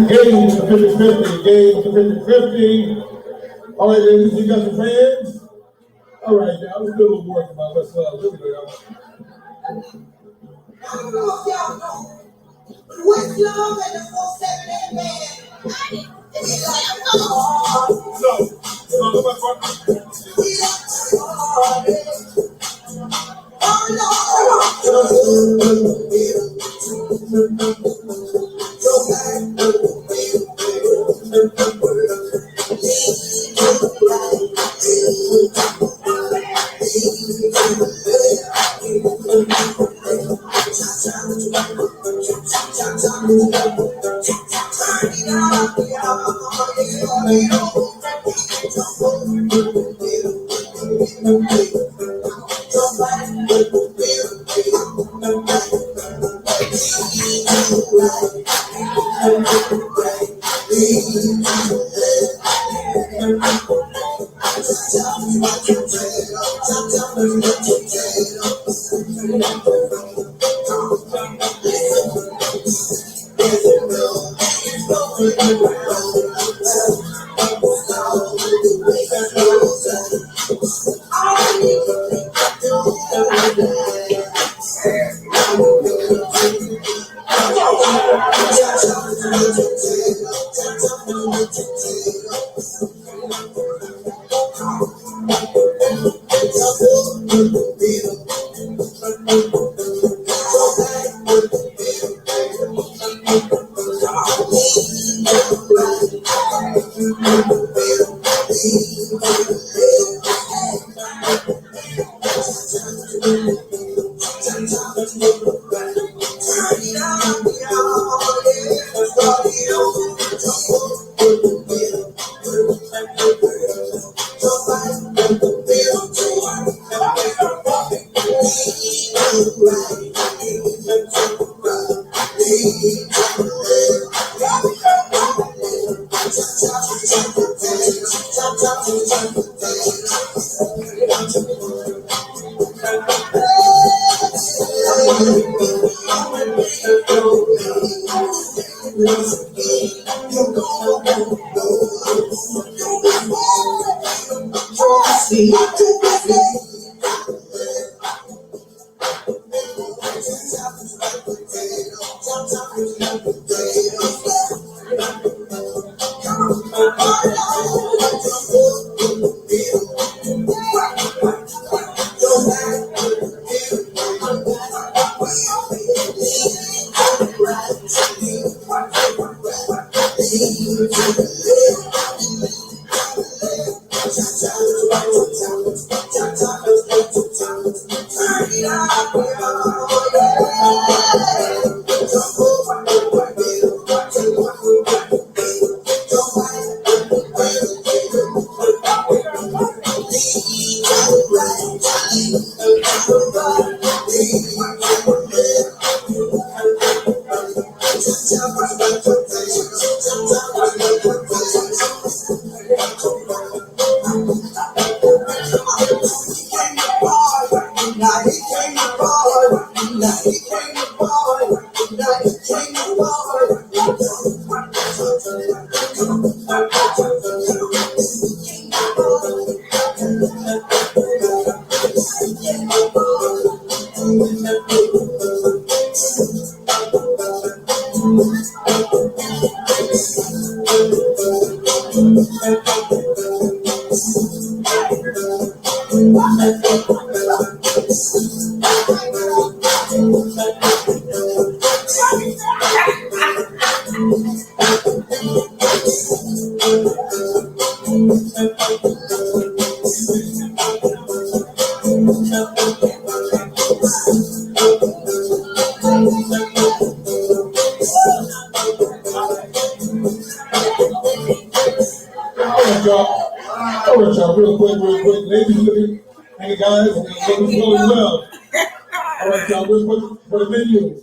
Game to 50-50. Game to 50-50. All right, ladies, you got your fans? All right, now let's do a little work about let's here we go, y'all. I don't know if y'all know, but welome and the 478 man. It's like, y'all, real quick. Ladies, looking, and the guys, and ladies, flowing well. All right, y'all, real quick for the menu.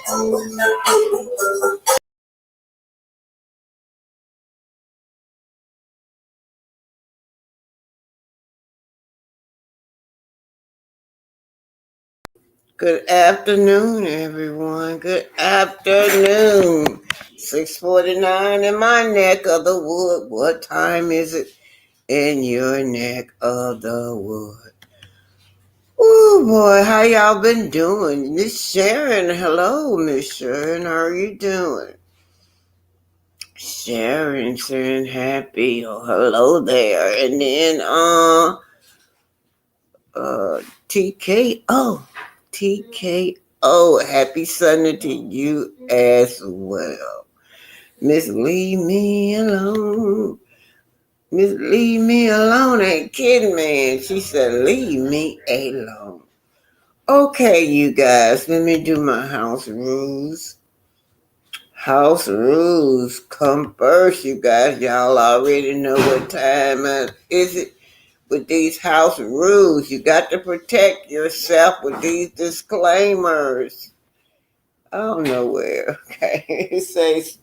Good afternoon, everyone. Good afternoon. 6:49 in my neck of the wood. What time is it in your neck of the wood? Oh boy, how y'all been doing? Miss Sharon, hello, Miss Sharon. How are you doing? Sharon, happy. Oh, hello there. And then TKO. TKO. Happy Sunday to you as well. Miss Leave Me Alone. Miss Leave Me Alone ain't kidding, man. She said, leave me alone. Okay, you guys, let me do my house rules. House rules come first, you guys. Y'all already know what time is it. With these house rules, you got to protect yourself with these disclaimers. I don't know where. Okay, it says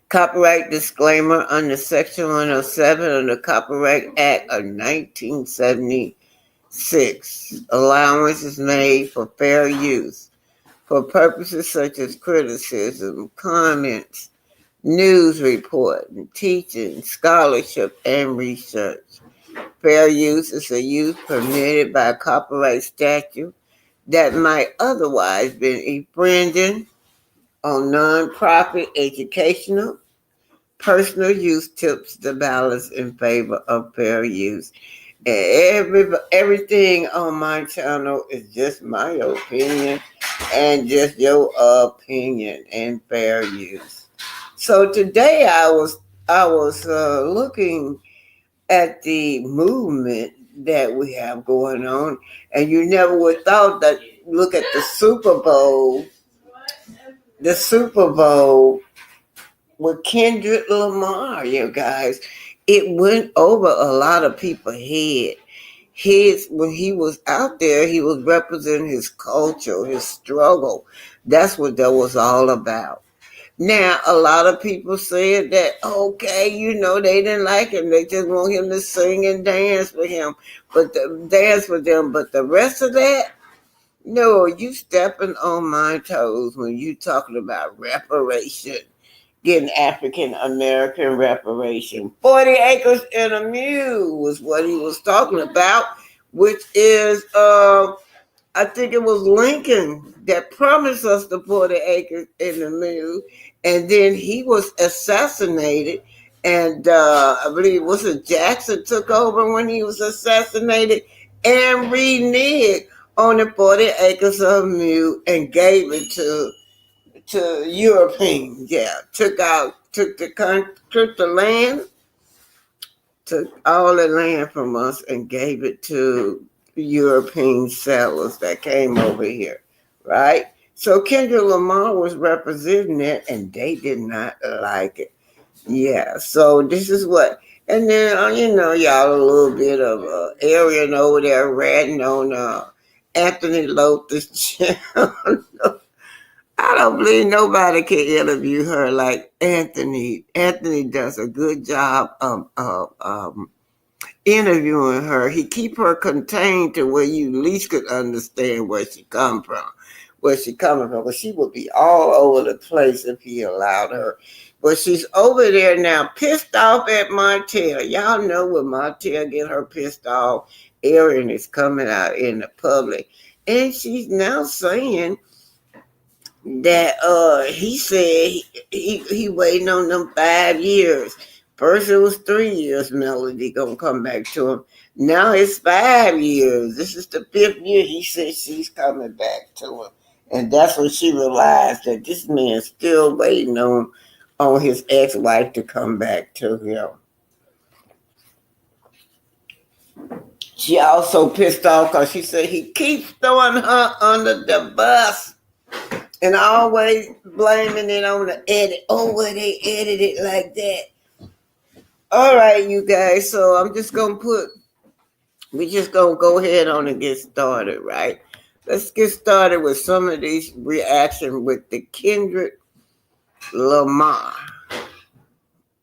copyright disclaimer under Section 107 of the Copyright Act of 1976. Allowance is made for fair use for purposes such as criticism, comments, news report, teaching, scholarship, and research. Fair use is a use permitted by a copyright statute that might otherwise be infringing on nonprofit educational, personal use tips the balance in favor of fair use. And everything on my channel is just my opinion and just your opinion and fair use. So today I was looking at the movement that we have going on, and you never would thought that. Look at the Super Bowl with Kendrick Lamar, you guys. It went over a lot of people's head. When he was out there, he was representing his culture, his struggle. That's what that was all about. Now, a lot of people said that, okay, they didn't like him. They just want him to sing and dance with him, dance with them. But the rest of that, no, you stepping on my toes when you talking about reparation, getting African American reparation. 40 acres and a mule was what he was talking about, which is I think it was Lincoln that promised us the 40 acres in the mill, and then he was assassinated. And I believe was it Jackson took over when he was assassinated and reneged on the 40 acres of mill and gave it to Europeans. Yeah, took the land, took all the land from us and gave it to European settlers that came over here, right? So Kendrick Lamar was representing it, and they did not like it. Yeah, so this is what, and then y'all a little bit of Arian over there ratting on Anthony Lofties' channel. I don't believe nobody can interview her like Anthony. Anthony does a good job of interviewing her. He keep her contained to where you at least could understand where she come from, where she coming from. But she would be all over the place if he allowed her. But she's over there now, pissed off at Martell. Y'all know when Martell get her pissed off, Erin is coming out in the public, and she's now saying that he said he waiting on them 5 years. First it was 3 years Melody gonna come back to him. Now it's 5 years. This is the 5th year he said she's coming back to him. And that's when she realized that this man's still waiting on his ex-wife to come back to him. She also pissed off because she said he keeps throwing her under the bus. And always blaming it on the edit. Oh, well, they edited it like that. All right, you guys. So we're just going to go ahead on and get started, right? Let's get started with some of these reactions with the Kendrick Lamar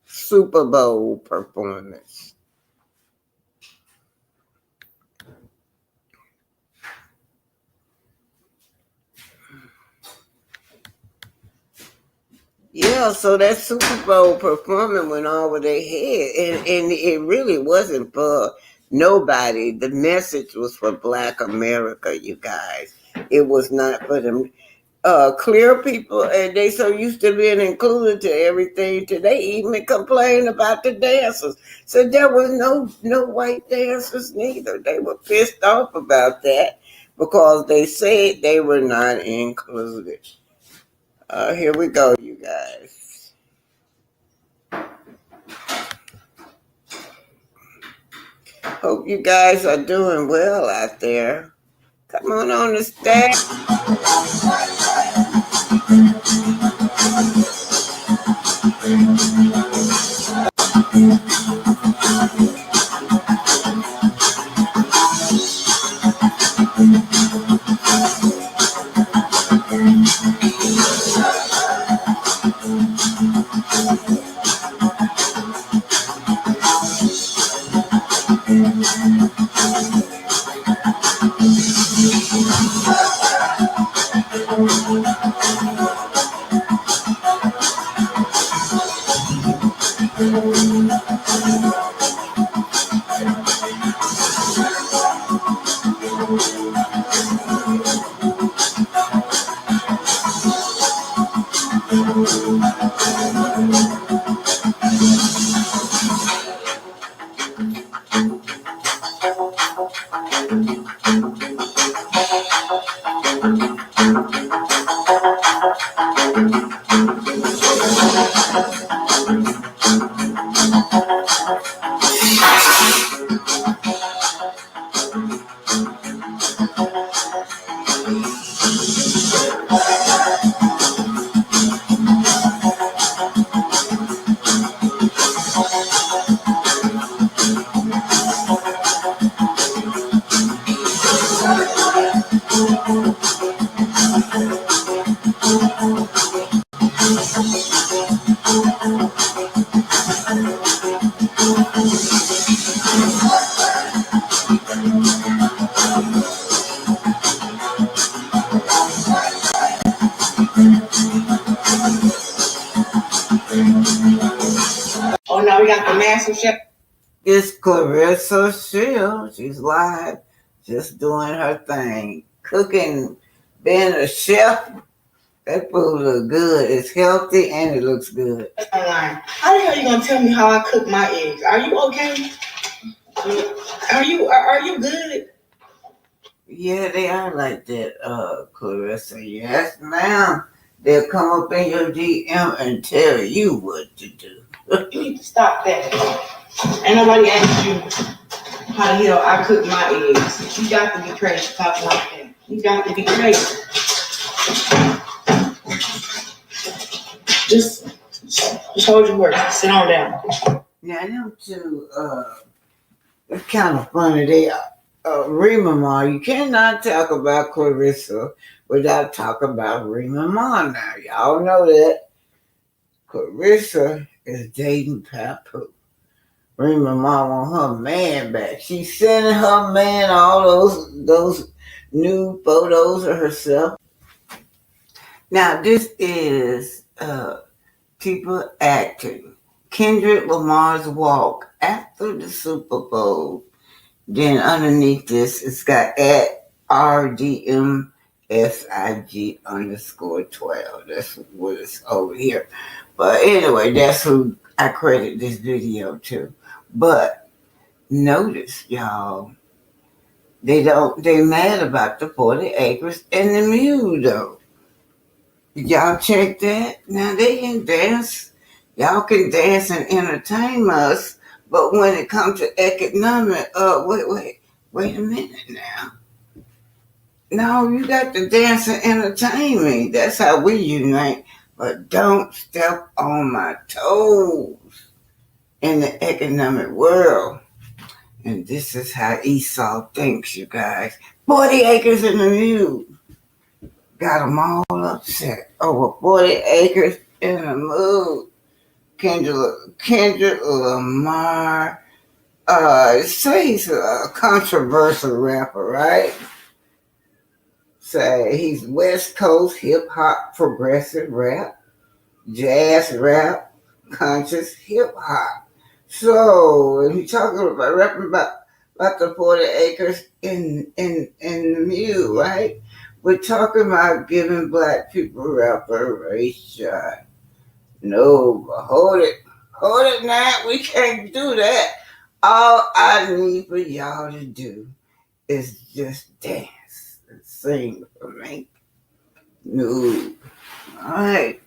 Super Bowl performance. Yeah, so that Super Bowl performance went over their head, and it really wasn't for nobody. The message was for Black America, you guys. It was not for them clear people, and they so used to being included to everything. Today even complain about the dancers. So there was no white dancers neither. They were pissed off about that because they said they were not included. Here we go, you guys. Hope you guys are doing well out there. Come on the stage. Oh, now we got the master chef. It's Clarissa Shield. She's live, just doing her thing. Cooking, being a chef, that food looks good. It's healthy and it looks good. Online. How the hell are you gonna tell me how I cook my eggs? Are you okay? Are you good? Yeah, they are like that, Clarissa. Yes, ma'am. They'll come up in your DM and tell you what to do. You need to stop that. Ain't nobody asked you how the hell I cook my eggs. You got to be crazy talking like that. You got to be crazy. Just hold your work. Sit on down. Yeah, them two, it's kind of funny. They Remamar, you cannot talk about Clarissa without talking about Remamar now. Y'all know that. Clarissa is dating Papu. Remamar want her man back. She's sending her man all those new photos of herself. Now this is people acting. Kendrick Lamar's walk after the Super Bowl. Then underneath this, it's got at RDMSIG_12. That's what it's over here. But anyway, that's who I credit this video to. But notice, y'all, they mad about the 40 acres and the mule, though. Y'all check that? Now they can dance. Y'all can dance and entertain us. But when it comes to economic, wait a minute now. No, you got to dance and entertain me. That's how we unite. But don't step on my toes in the economic world. And this is how Esau thinks, you guys. 40 acres in the mule. Got them all upset over 40 acres in the mule. Kendrick Lamar. Say he's a controversial rapper, right? Say he's West Coast hip hop, progressive rap, jazz rap, conscious hip hop. So he talking about rapping about the 40 acres in the mule, right? We're talking about giving black people reparation. No, but hold it now. We can't do that. All I need for y'all to do is just dance and sing for me. No, all right.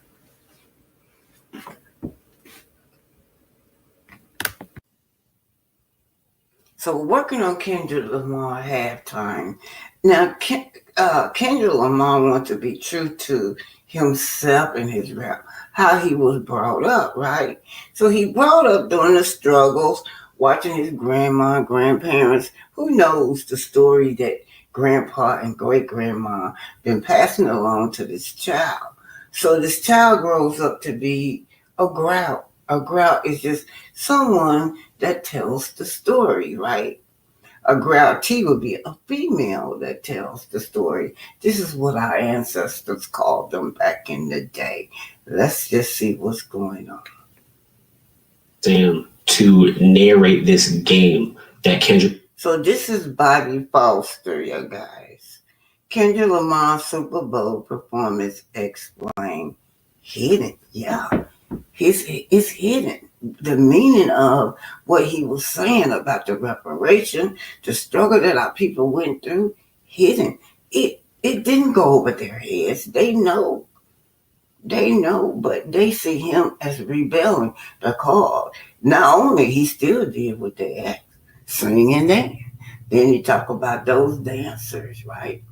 So working on Kendrick Lamar halftime. Now, Kendrick Lamar wants to be true to himself and his rap, how he was brought up, right? So he brought up during the struggles, watching his grandma and grandparents. Who knows the story that grandpa and great grandma been passing along to this child? So this child grows up to be a grout. A grout is just someone that tells the story, right? A grouty would be a female that tells the story. This is what our ancestors called them back in the day. Let's just see what's going on. Sam, to narrate this game that Kendrick. So this is Bobby Foster, you guys. Kendrick Lamar's Super Bowl performance explained. Hidden, yeah. It's hidden. The meaning of what he was saying about the reparation, the struggle that our people went through, hidden. It didn't go over their heads. They know, but they see him as rebelling the call. Not only he still did what they asked, sing and dance. Then he talk about those dancers, right?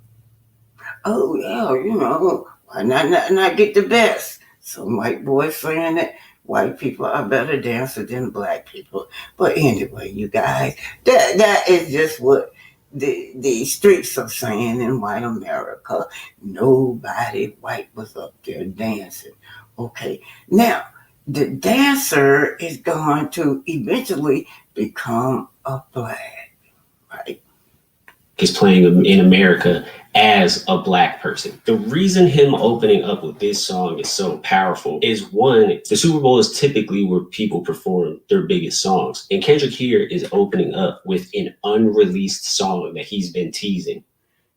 Oh yeah, why not get the best? Some white boys saying that white people are better dancers than black people. But anyway, you guys, that is just what the streets are saying in white America. Nobody white was up there dancing. Okay, now the dancer is going to eventually become a flag, right? Is playing in America as a black person. The reason him opening up with this song is so powerful is one, the Super Bowl is typically where people perform their biggest songs. And Kendrick here is opening up with an unreleased song that he's been teasing.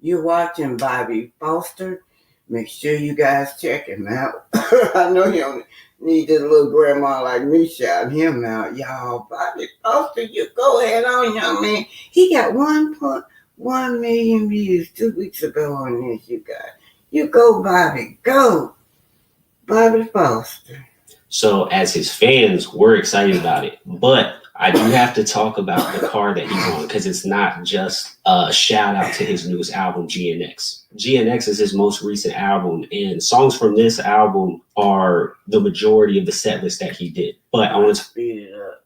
You're watching Bobby Foster. Make sure you guys check him out. I know you don't need this little grandma like me shouting him out. Y'all, Bobby Foster, you go ahead on, young man. He got 1.1 million views 2 weeks ago on this, you guys. You go, Bobby. Go. Bobby Foster. So as his fans, we're excited about it. But I do have to talk about the car that he won because it's not just a shout out to his newest album, GNX. GNX is his most recent album, and songs from this album are the majority of the set list that he did. But I want to speed it up.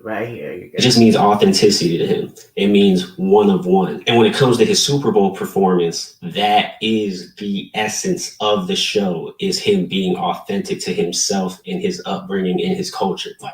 Right here, you guys. It just means authenticity to him. It means one of one. And when it comes to his Super Bowl performance, that is the essence of the show, is him being authentic to himself and his upbringing and his culture. I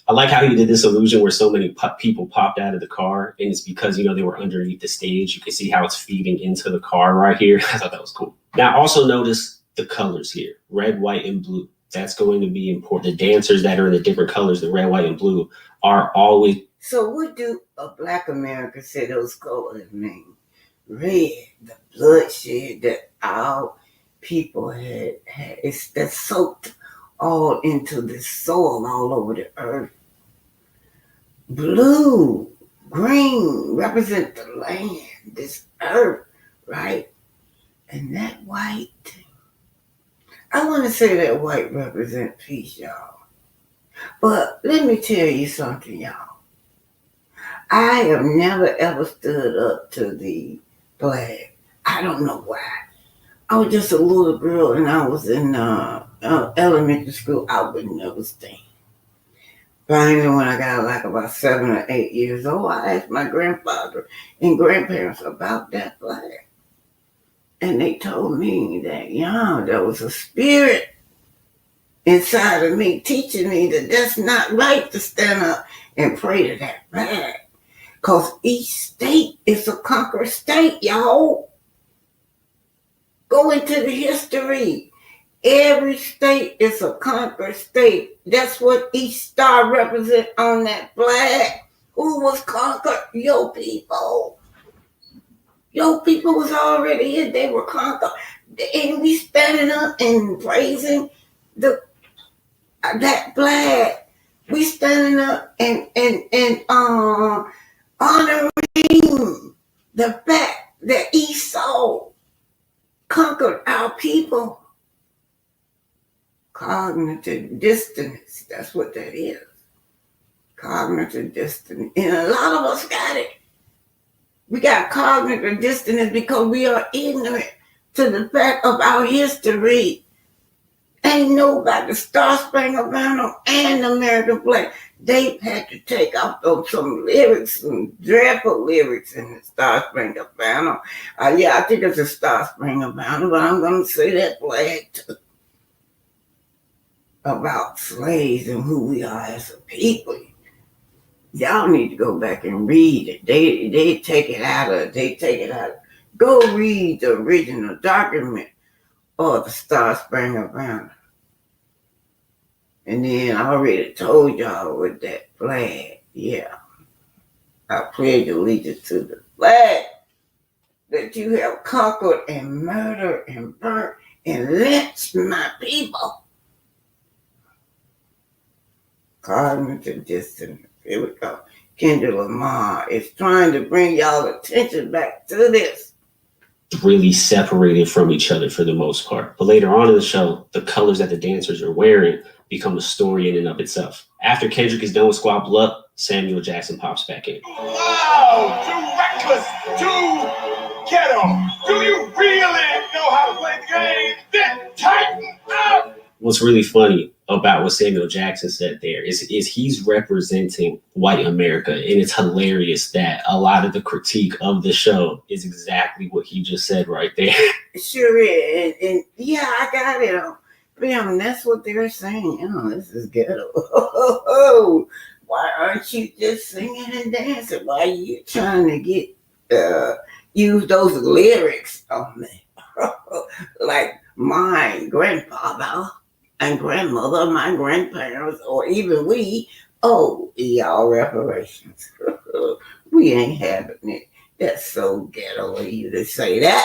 like how he did this illusion where so many people popped out of the car, and it's because, they were underneath the stage. You can see how it's feeding into the car right here. I thought that was cool. Now, also notice the colors here, red, white, and blue. That's going to be important. The dancers that are in the different colors, the red, white, and blue, are always. So what do a black American say those colors mean? Red, the bloodshed that our people had that soaked all into the soil all over the earth. Blue, green represent the land, this earth, right? And that white, I want to say that white represents peace, y'all. But let me tell you something, y'all. I have never ever stood up to the flag. I don't know why. I was just a little girl and I was in elementary school. I would never stay. Finally, when I got like about 7 or 8 years old, I asked my grandfather and grandparents about that flag. And they told me that, there was a spirit inside of me teaching me that that's not right to stand up and pray to that flag. Because each state is a conquered state, y'all. Go into the history. Every state is a conquered state. That's what each star represents on that flag. Who was conquered? Your people. Your people was already here. They were conquered. And we standing up and praising that flag. We standing up and honoring the fact that Esau conquered our people. Cognitive dissonance. That's what that is. Cognitive dissonance. And a lot of us got it. We got cognitive dissonance because we are ignorant to the fact of our history. Ain't nobody, the Star Spangled Banner and the American flag, they had to take off some lyrics, some dreadful lyrics in the Star Spangled Banner. I think it's a Star Spangled Banner, but I'm going to say that flag too. About slaves and who we are as a people. Y'all need to go back and read it. They take it out of. Go read the original document of the Star Spangled Banner. And then I already told y'all with that flag, I pledge allegiance to the flag that you have conquered and murdered and burnt and lynched my people. Cognitive dissonance. Here we go. Kendrick Lamar is trying to bring y'all attention back to this. Really separated from each other for the most part. But later on in the show, the colors that the dancers are wearing become a story in and of itself. After Kendrick is done with Squabble Up, Samuel Jackson pops back in. Wow, too reckless, too ghetto. Do you really know how to play the game? Then tighten up. What's really funny about what Samuel Jackson said there is he's representing white America. And it's hilarious that a lot of the critique of the show is exactly what he just said right there. Sure is. And I got it on film. That's what they're saying. This is ghetto. Why aren't you just singing and dancing? Why are you trying to get use those lyrics on me? Like my grandfather and grandmother, my grandparents, or even we, y'all reparations. We ain't having it. That's so ghetto of you to say that.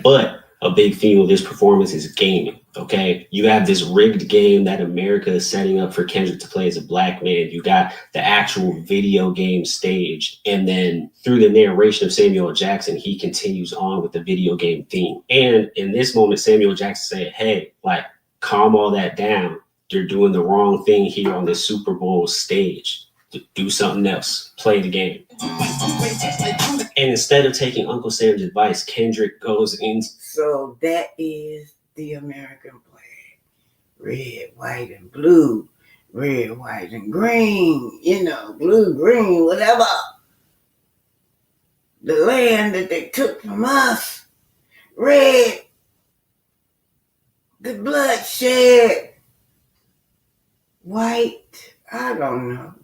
But a big theme of this performance is gaming, okay? You have this rigged game that America is setting up for Kendrick to play as a black man. You got the actual video game stage. And then through the narration of Samuel Jackson, he continues on with the video game theme. And in this moment, Samuel Jackson said, hey, calm all that down. You're doing the wrong thing here on this Super Bowl stage. Do something else. Play the game. And instead of taking Uncle Sam's advice, Kendrick goes in. So that is the American flag. Red, white, and blue. Red, white, and green. Blue, green, whatever. The land that they took from us. Red. The bloodshed. White. I don't know.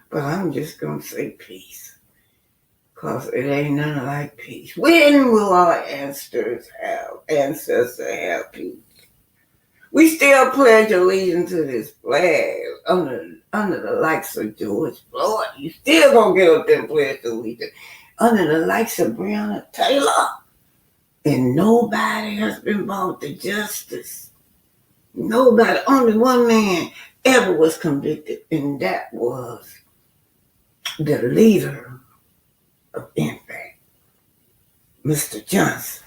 But I'm just going to say peace. Because it ain't nothing like peace. When will our ancestors have peace? We still pledge allegiance to this flag under the likes of George Floyd. You still going to get up there and pledge allegiance. Under the likes of Breonna Taylor. And nobody has been brought to justice. Nobody. Only one man ever was convicted. And that was the leader of impact, Mr. Johnson.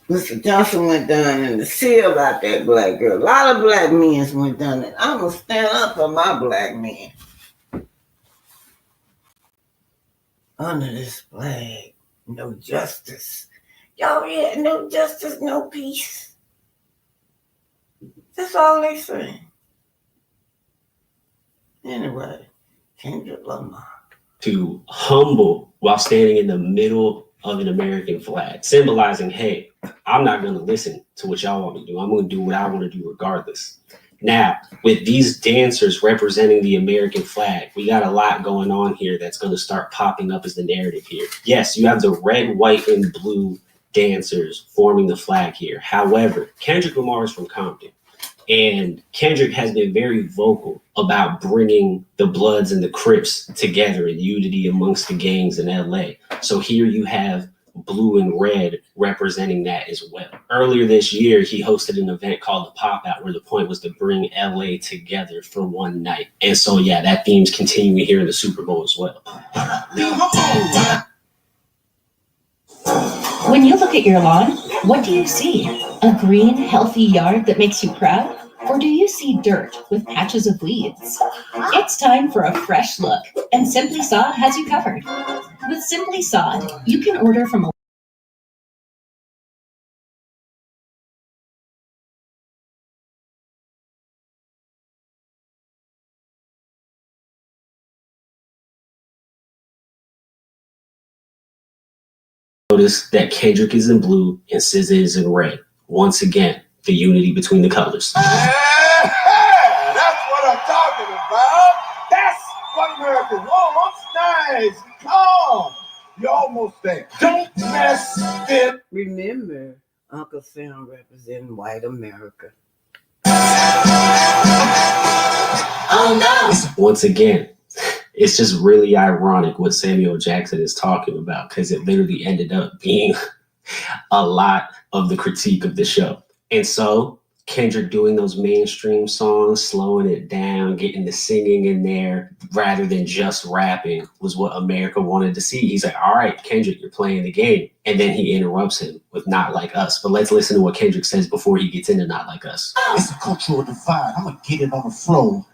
Mr. Johnson went down in the seal about that black girl. A lot of black men went down and I'm going to stand up for my black men. Under this flag, no justice. Y'all hear no justice, no peace. That's all they say. Anyway, Kendrick Lamar. To humble while standing in the middle of an American flag, symbolizing, hey, I'm not going to listen to what y'all want me to do. I'm going to do what I want to do regardless. Now, with these dancers representing the American flag, we got a lot going on here that's going to start popping up as the narrative here. Yes, you have the red, white, and blue dancers forming the flag here. However, Kendrick Lamar is from Compton. And Kendrick has been very vocal about bringing the Bloods and the Crips together in unity amongst the gangs in LA. So here you have blue and red representing that as well. Earlier this year, he hosted an event called the Pop Out, where the point was to bring LA together for one night. And so, yeah, that theme's continuing here in the Super Bowl as well. When you look at your lawn, what do you see? A green, healthy yard that makes you proud? Or do you see dirt with patches of weeds? It's time for a fresh look, and Simply Sod has you covered. With Simply Sod, you can order from a Notice that Kendrick is in blue and SZA is in red. Once again, the unity between the colors. That's what I'm talking about. That's what America wants. Nice, calm. You're almost there. Don't mess it. Remember, Uncle Sam representing white America. Oh no! Once again, it's just really ironic what Samuel Jackson is talking about, because it literally ended up being a lot of the critique of the show. And so Kendrick doing those mainstream songs, slowing it down, getting the singing in there rather than just rapping was what America wanted to see. He's like, all right, Kendrick, you're playing the game. And then he interrupts him with Not Like Us. But let's listen to what Kendrick says before he gets into Not Like Us. It's a cultural divide. I'm going to get it on the flow.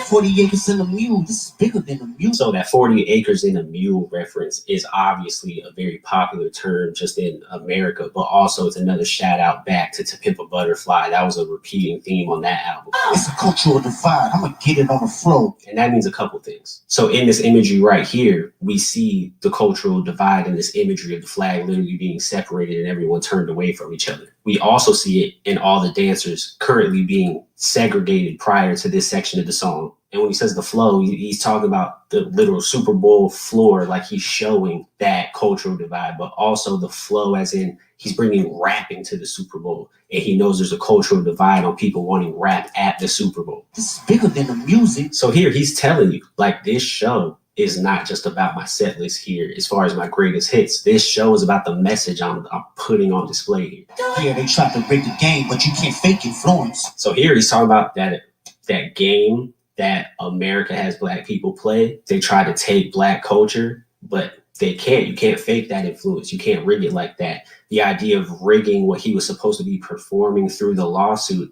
40 acres in a mule. This is bigger than a mule. So that 40 acres in a mule reference is obviously a very popular term just in America, but also it's another shout out back to Pimp a Butterfly. That was a repeating theme on that album. It's a cultural divide. I'm going to get it on the flow. And that means a couple things. So in this imagery right here, we see the cultural divide in this imagery of the flag literally being separated and everyone turned away from each other. We also see it in all the dancers currently being segregated prior to this section of the song. And when he says the flow, he's talking about the literal Super Bowl floor, like he's showing that cultural divide, but also the flow as in he's bringing rapping to the Super Bowl. And he knows there's a cultural divide on people wanting rap at the Super Bowl. This is bigger than the music. So here he's telling you, like, this show is not just about my set list here as far as my greatest hits. This show is about the message I'm putting on display here. Yeah, they tried to break the game, but you can't fake influence. So here he's talking about that game that America has black people play. They try to take black culture, but they can't. You can't fake that influence. You can't rig it like that. The idea of rigging what he was supposed to be performing through the lawsuit,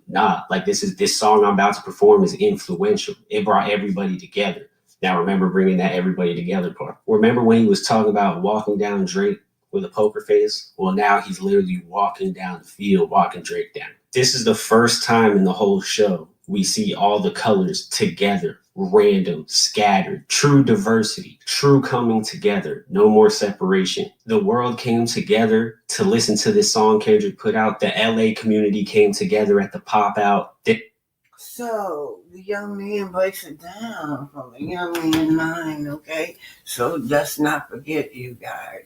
like this song I'm about to perform is influential. It brought everybody together. Now remember bringing that everybody together part. Remember when he was talking about walking down Drake with a poker face? Well, now he's literally walking down the field, walking Drake down. This is the first time in the whole show we see all the colors together, random, scattered, true diversity, true coming together, no more separation. The world came together to listen to this song Kendrick put out. The LA community came together at the Pop Out. So the young man breaks it down from a young man mind, okay? So let's not forget, you guys.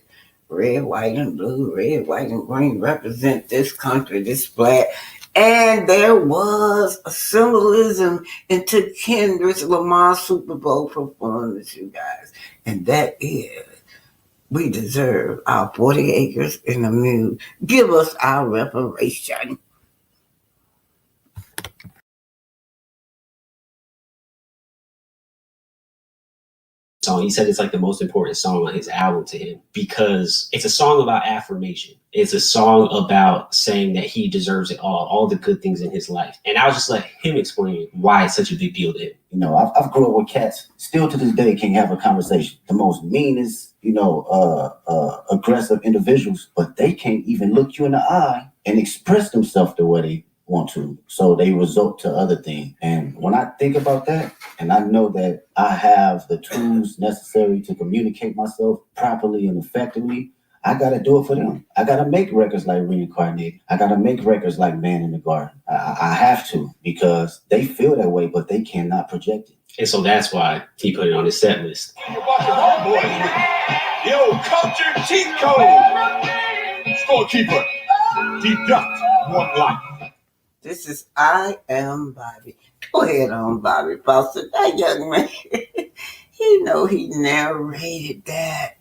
Red, white, and blue, red, white, and green represent this country, this flag. And there was a symbolism into Kendrick Lamar Super Bowl performance, you guys. And that is, we deserve our 40 acres in a mule. Give us our reparation. song. He said it's like the most important song on his album to him because it's a song about affirmation. It's a song about saying that he deserves it all the good things in his life. And I'll just let him explain why it's such a big deal to him. You know, I've grown up with cats, still to this day can't have a conversation. The most meanest, aggressive individuals, but they can't even look you in the eye and express themselves the way they want to. So they resort to other things. And when I think about that, and I know that I have the tools necessary to communicate myself properly and effectively, I got to do it for them. I got to make records like Reincarnated. I got to make records like Man in the Garden. I have to, because they feel that way, but they cannot project it. And so that's why he put it on his set list. You're watching Homeboy. Yo, culture cheat code. Scorekeeper. Deduct one life. This is I Am Bobby. Go ahead on, Bobby Foster. That young man, he narrated that.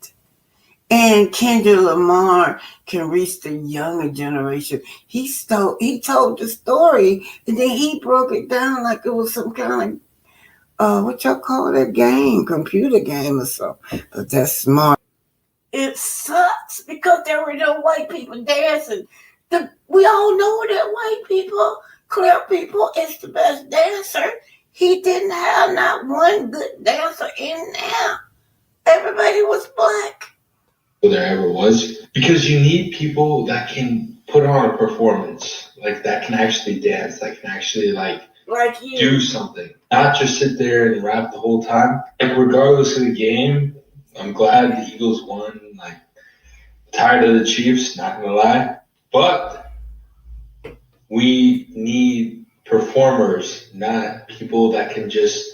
And Kendrick Lamar can reach the younger generation. He told the story, and then he broke it down like it was some kind of what y'all call that game, computer game or something. But that's smart. It sucks because there were no white people dancing. We all know that white people, clear people, is the best dancer. He didn't have not one good dancer in there. Everybody was black. There ever was, because you need people that can put on a performance, like that can actually dance, that can actually do something, not just sit there and rap the whole time. Like, regardless of the game, I'm glad the Eagles won. Like, tired of the Chiefs, not gonna lie, but we need performers, not people that can just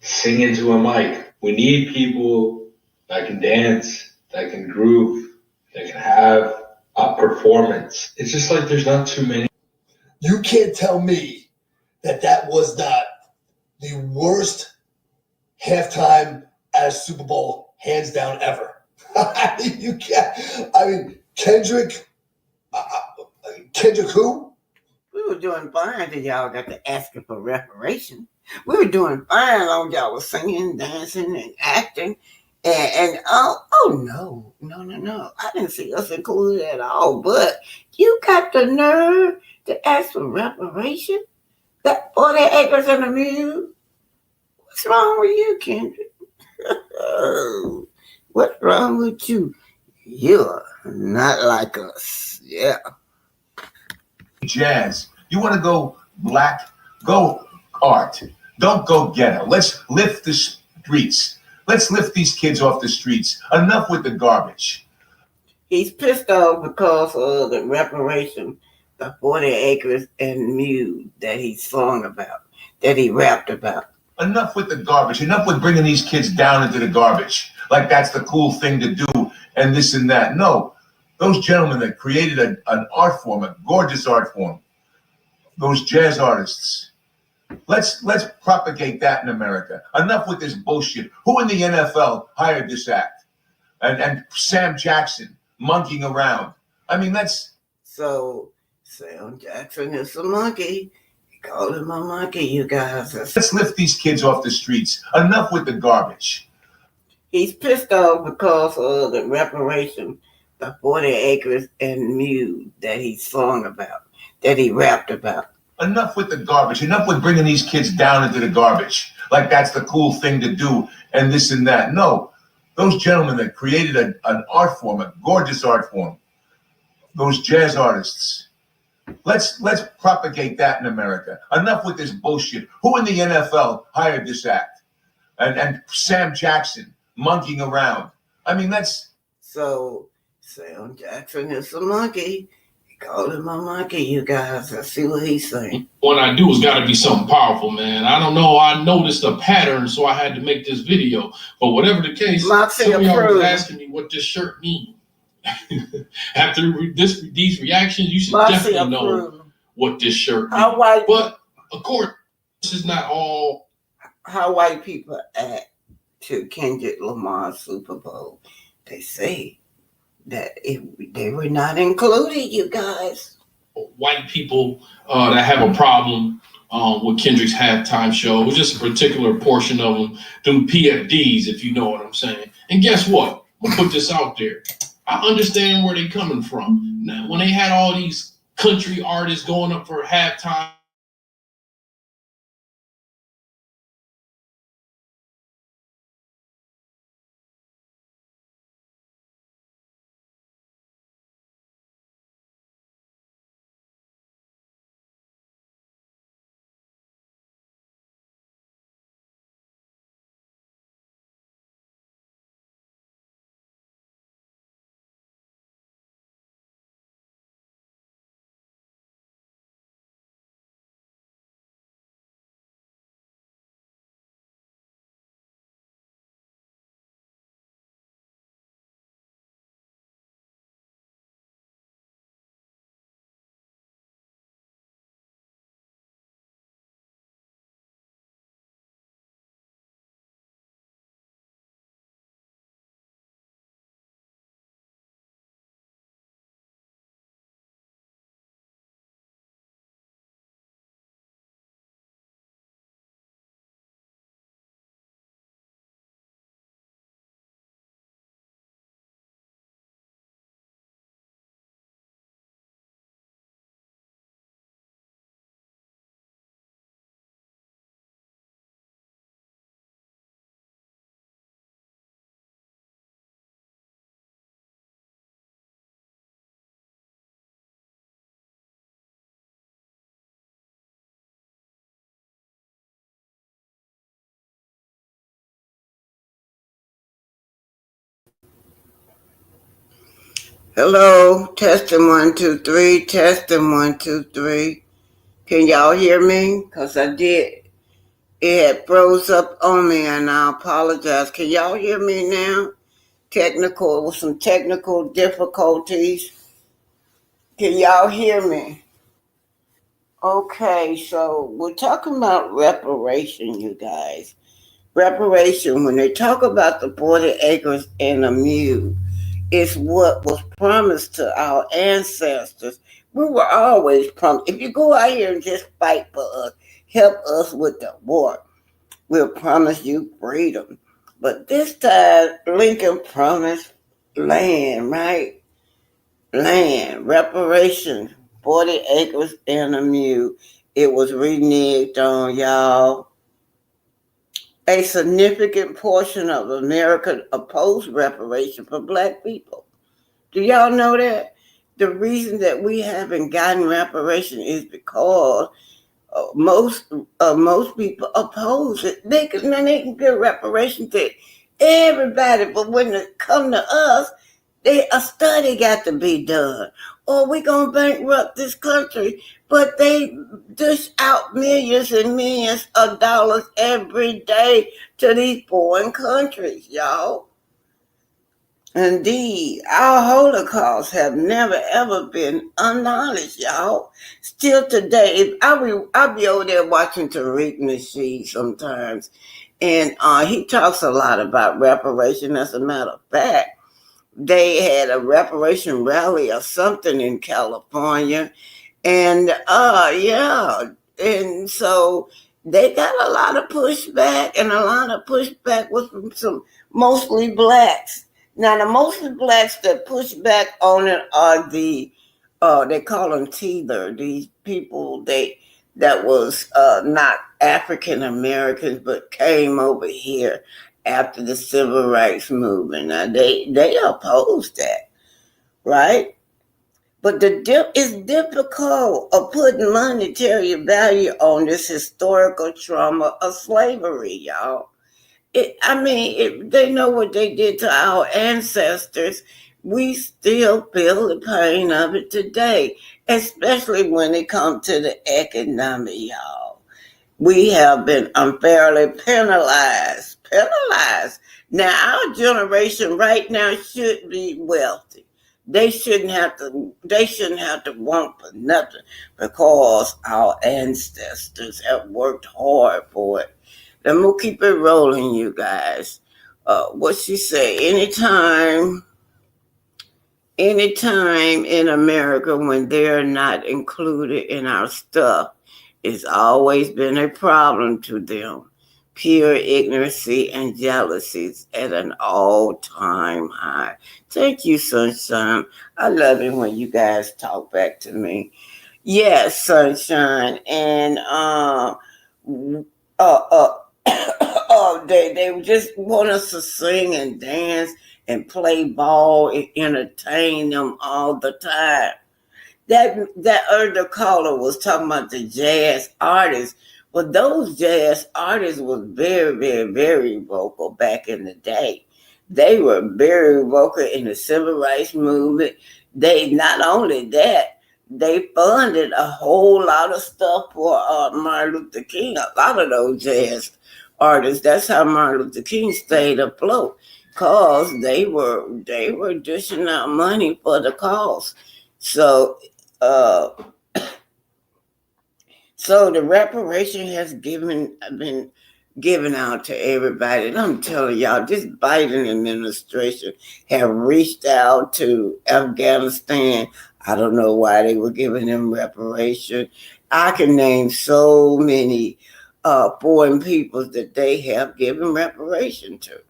sing into a mic. We need people that can dance, that can groove, that can have a performance. It's just like there's not too many. You can't tell me that was not the worst halftime at a Super Bowl, hands down, ever. You can't. I mean, Kendrick who? We were doing fine until y'all got to asking for reparation. We were doing fine long y'all was singing, dancing, and acting. And no. I didn't see us included at all. But you got the nerve to ask for reparation? That 40 acres and a mule? What's wrong with you, Kendrick? What's wrong with you? You're not like us. Yeah. Jazz. You want to go black? Go art. Don't go ghetto. Let's lift the streets. Let's lift these kids off the streets. Enough with the garbage. He's pissed off because of the reparation, the 40 acres and mule that he sung about, that he rapped about. Enough with the garbage. Enough with bringing these kids down into the garbage. Like that's the cool thing to do and this and that. No, those gentlemen that created an art form, a gorgeous art form, those jazz artists, let's propagate that in America. Enough with this bullshit. Who in the NFL hired this act? And Sam Jackson monkeying around. I mean, that's... So, Sam Jackson is a monkey. He called him a monkey, you guys. Let's lift these kids off the streets. Enough with the garbage. He's pissed off because of the reparation, the 40 acres and mule that he sung about, that he rapped about. Enough with the garbage. Enough with bringing these kids down into the garbage. Like that's the cool thing to do and this and that. No, those gentlemen that created an art form, a gorgeous art form, those jazz artists, let's propagate that in America. Enough with this bullshit. Who in the NFL hired this act? And Sam Jackson monkeying around. I mean, that's... So, Sam Jackson is a monkey. Call him a monkey, you guys. I see what he's saying. What I do has got to be something powerful, man. I don't know. I noticed a pattern, so I had to make this video. But whatever the case, Moxie some of y'all approved. was asking me what this shirt means. After these reactions, you should Moxie definitely know approved. what this shirt means. How white, But of course, this is not all. how white people act to Kendrick Lamar's Super Bowl. They say that they were not included, you guys. White people that have a problem with Kendrick's halftime show. It was just a particular portion of them PFDs, if you know what I'm saying. And guess what? I'm gonna put this out there. I understand where they're coming from. Now, when they had all these country artists going up for halftime, Hello, testing 1, 2, 3, testing 1, 2, 3. Can y'all hear me? Cause I did. It had froze up on me, and I apologize. Can y'all hear me now? With some technical difficulties. Can y'all hear me? Okay, so we're talking about reparation, you guys. Reparation, when they talk about the 40 acres and a mule, is what was promised to our ancestors. We were always promised. If you go out here and just fight for us, help us with the war, we'll promise you freedom. But this time, Lincoln promised land, right? Land, reparation, 40 acres and a mule. It was reneged on, y'all. A significant portion of America opposed reparation for Black people. Do y'all know that? The reason that we haven't gotten reparation is because most people oppose it. They can give reparation to everybody, but when it come to us, a study got to be done. Or we gonna bankrupt this country. But they dish out millions and millions of dollars every day to these foreign countries, y'all. Indeed, our Holocaust have never ever been acknowledged, y'all. Still today, I'll be over there watching Tariq Nasheed sometimes, and he talks a lot about reparation. As a matter of fact, they had a reparation rally or something in California, and yeah, and so they got a lot of pushback, and a lot of pushback was from some mostly blacks. Now, the mostly blacks that push back on it are they call them teether, these people that was not African Americans but came over here after the civil rights movement. Now, they opposed that, right? But it's difficult of putting monetary value on this historical trauma of slavery, y'all. They know what they did to our ancestors. We still feel the pain of it today, especially when it comes to the economy, y'all. We have been unfairly penalized. Now, our generation right now should be wealthy. They shouldn't have to want for nothing because our ancestors have worked hard for it. Then we'll keep it rolling, you guys. What she say? Anytime in America when they're not included in our stuff, It's always been a problem to them. Pure ignorancy and jealousies at an all-time high. Thank you, Sunshine. I love it when you guys talk back to me. Yes, Sunshine. And uh, they just want us to sing and dance and play ball and entertain them all the time. That other caller was talking about the jazz artists. Well, those jazz artists was very, very, very vocal back in the day. They were very vocal in the civil rights movement. They not only that, they funded a whole lot of stuff for Martin Luther King. A lot of those jazz artists. That's how Martin Luther King stayed afloat, cause they were dishing out money for the cause. So uh, so the reparation has been given out to everybody. And I'm telling y'all, this Biden administration have reached out to Afghanistan. I don't know why they were giving them reparation. I can name so many foreign peoples that they have given reparation to.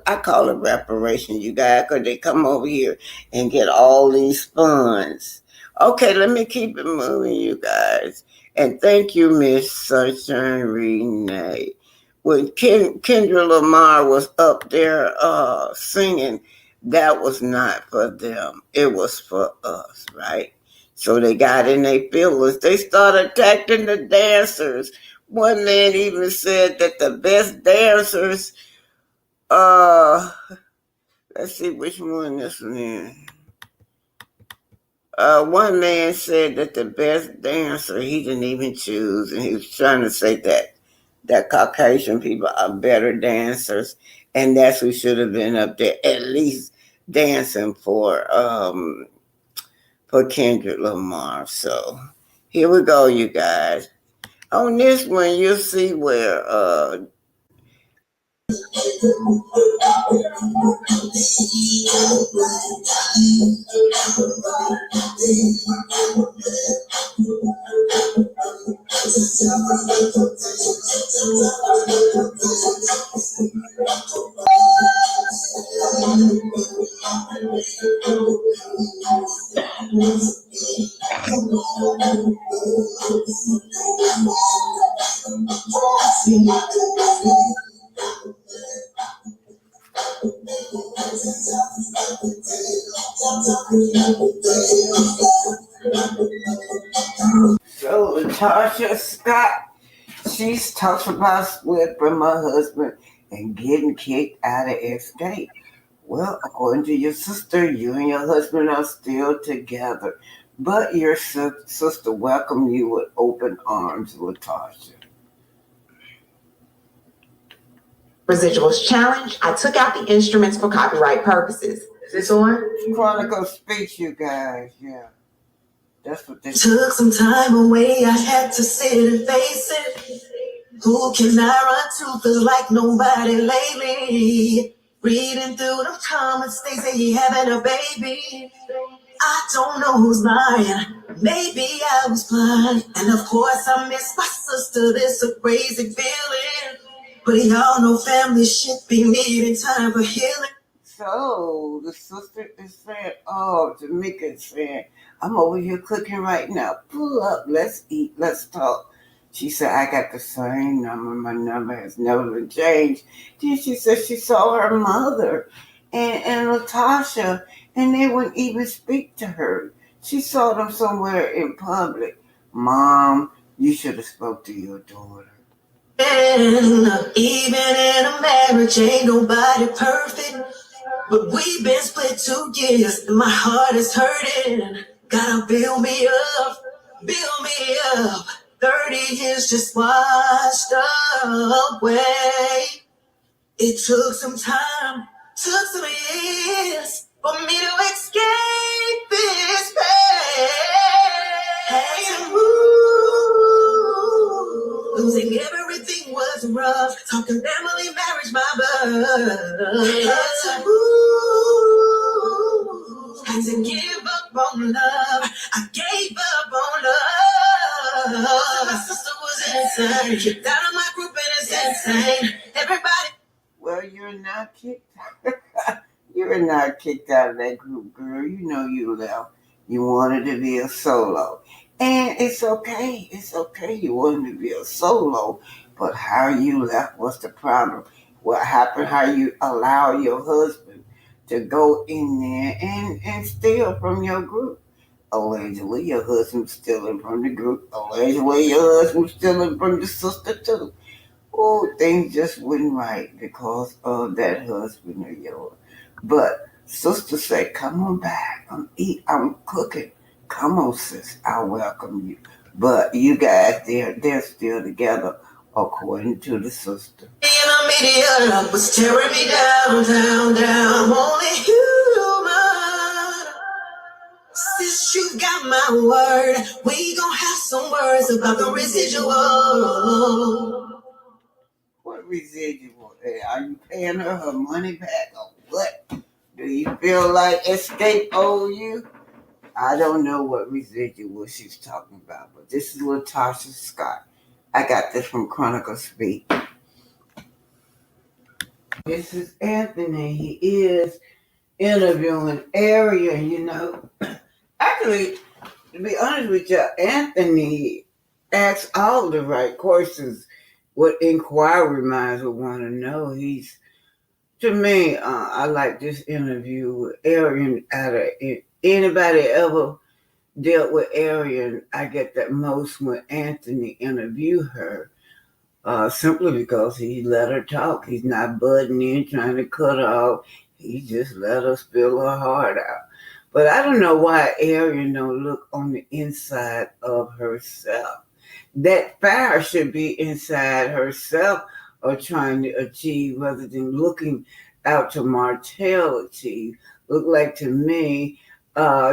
I call it reparation, you guys, because they come over here and get all these funds. Okay, let me keep it moving, you guys. And thank you, Miss Sunshine Renee. When Kendra Lamar was up there singing, that was not for them. It was for us, right? So they got in their feelings. They started attacking the dancers. One man even said that the best dancers, let's see which one this one is. One man said that the best dancer he didn't even choose, and he was trying to say that Caucasian people are better dancers, and that's who should have been up there at least dancing for Kendrick Lamar. So here we go, you guys. On this one, you'll see where so Latasha Scott, she's talks about split from her husband and getting kicked out of estate. Well, according to your sister, you and your husband are still together, but your sister welcomed you with open arms, Latasha. Residuals challenge. I took out the instruments for copyright purposes. Is this on? Chronicle speech, you guys. Yeah, that's what they took some time away. I had to sit and face it. Who can I run to? Feels like nobody lately. Reading through the comments, they say he having a baby. I don't know who's lying. Maybe I was blind. And of course I miss my sister. This a crazy feeling. But y'all know family shit be needing time for healing. So the sister is saying, oh, Tamika is saying, I'm over here cooking right now. Pull up, let's eat, let's talk. She said, I got the same number. My number has never been changed. Then she said she saw her mother and Latasha, and they wouldn't even speak to her. She saw them somewhere in public. Mom, you should have spoke to your daughter. And even in a marriage, ain't nobody perfect. But we've been split 2 years, and my heart is hurting. Gotta build me up, build me up. 30 years just washed away. It took some time, took some years for me to escape this pain. Had to move. Losing everything was rough. Talking family, marriage, my blood. Had to move. Had to give up on love. I gave up on love. My sister turn. Kicked out of my group and it's insane. Everybody. Well, you're not kicked. You're not kicked out of that group, girl. You know you left. You wanted to be a solo. And it's okay. It's okay you wanted to be a solo. But how you left was the problem. What happened, how you allow your husband to go in there and steal from your group. Allegedly, your husband's stealing from the group. Allegedly, your husband's stealing from the sister, too. Oh, things just went right because of that husband of yours. But sister said, come on back. I'm cooking. Come on, sis. I welcome you. But you guys, they're still together, according to the sister. The media was tearing me down, down, down. I'm only human. Since you got my word, we gon' have some words about the residual. What residual? Are you paying her money back or what? Do you feel like Escape owe you? I don't know what residual she's talking about, but this is Latasha Scott. I got this from Chronicle Speak. This is Anthony. He is interviewing Arian, you know. Actually, to be honest with you, Anthony asks all the right questions. What inquiry minds would want to know. He's, to me, I like this interview with Arian. Out of anybody ever dealt with Arian, I get that most when Anthony interviewed her. Simply because he let her talk. He's not butting in, trying to cut her off. He just let her spill her heart out. But I don't know why Arian don't look on the inside of herself. That fire should be inside herself or trying to achieve rather than looking out to Martell achieve. Look like to me,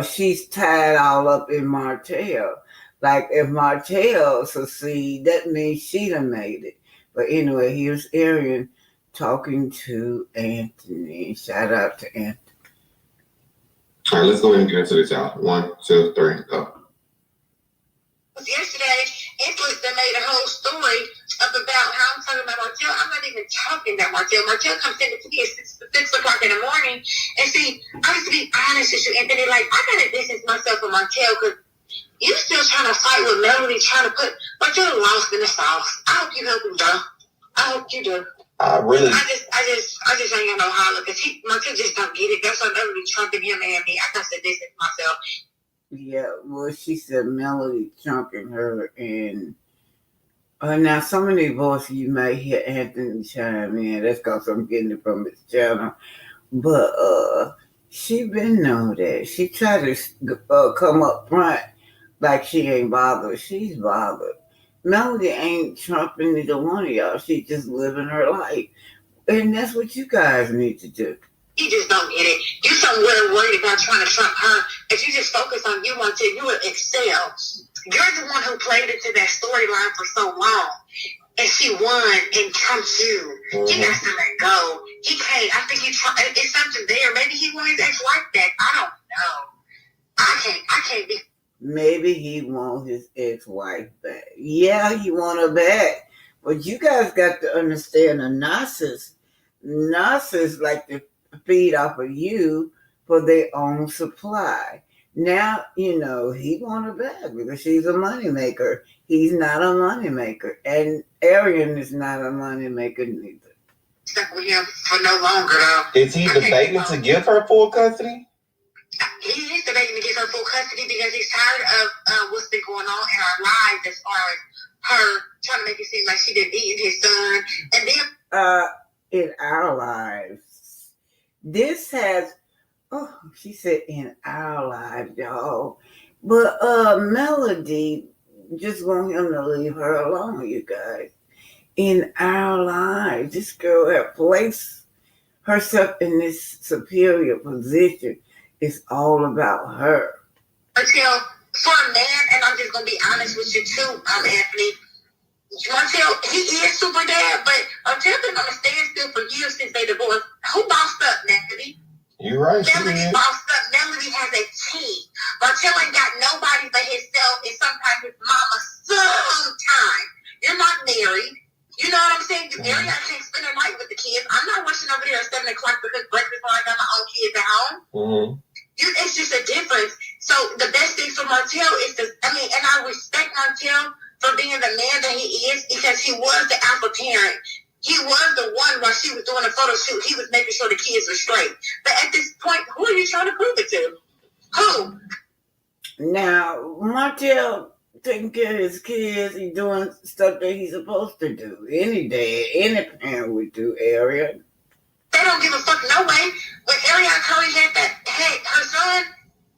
she's tied all up in Martell. Like if Martell succeed, that means she done made it. But anyway, here's Arian talking to Anthony. Shout out to Anthony. All right, let's go ahead and get into this, y'all. 1, 2, 3, go. Yesterday, Influence made a whole story about how I'm talking about Martell. I'm not even talking about Martell. Martell comes in to me at 6 o'clock in the morning. And see, I have to be honest with you, Anthony. Like, I got to distance myself from Martell because you still trying to fight with Melody, trying to put Martell lost in the sauce. I hope you help him, though. I hope you do. I just ain't got no holler because Martell just don't get it. That's why Melody trumping him and me. I got to distance myself. Yeah, well, she said Melody trumping her, and now some of these voices you might hear Anthony chime in. That's because I'm getting it from his channel. But she been know that. She tried to come up front like she ain't bothered. She's bothered. Melody ain't trumping neither one of y'all. She just living her life. And that's what you guys need to do. You just don't get it. You so worried about trying to trump her. If you just focus on you until you would excel. You're the one who played into that storyline for so long. And she won and trumped you. Mm-hmm. He got to let go. He can't. I think it's something there. Maybe he wants his ex-wife back. I don't know. I can't be. Maybe he want his ex-wife back. Yeah, he want her back. But you guys got to understand a narcissist. Narcissists like to feed off of you for their own supply. Now, you know, he want her back because she's a moneymaker. He's not a moneymaker. And Arian is not a moneymaker neither. Stuck with him for no longer, though. Is he debating to give her full custody? He is debating to give her full custody because he's tired of what's been going on in our lives as far as her trying to make it seem like she didn't beat his son. And then in our lives, this has, she said in our lives, y'all. But Melody just want him to leave her alone, you guys. In our lives, this girl had placed herself in this superior position. It's all about her. Until for a man, and I'm just gonna be honest with you too, Anthony. Martell, he is super dad, but Martell been on a standstill for years since they divorced. Who bossed up, Melody? You're right. Melody bossed up. Melody has a team. Martell ain't got nobody but himself and sometimes his mama. Sometimes. You're not there at 7 o'clock because breakfast when I got my own kids at home. Mm-hmm. It's just a difference. So the best thing for Martell is and I respect Martell for being the man that he is because he was the alpha parent. He was the one while she was doing a photo shoot. He was making sure the kids were straight. But at this point, who are you trying to prove it to? Who? Now, Martell taking care of his kids, he's doing stuff that he's supposed to do. Any day, any parent would do, Ariel. They don't give a fuck no way. When Ariana Curry had her son,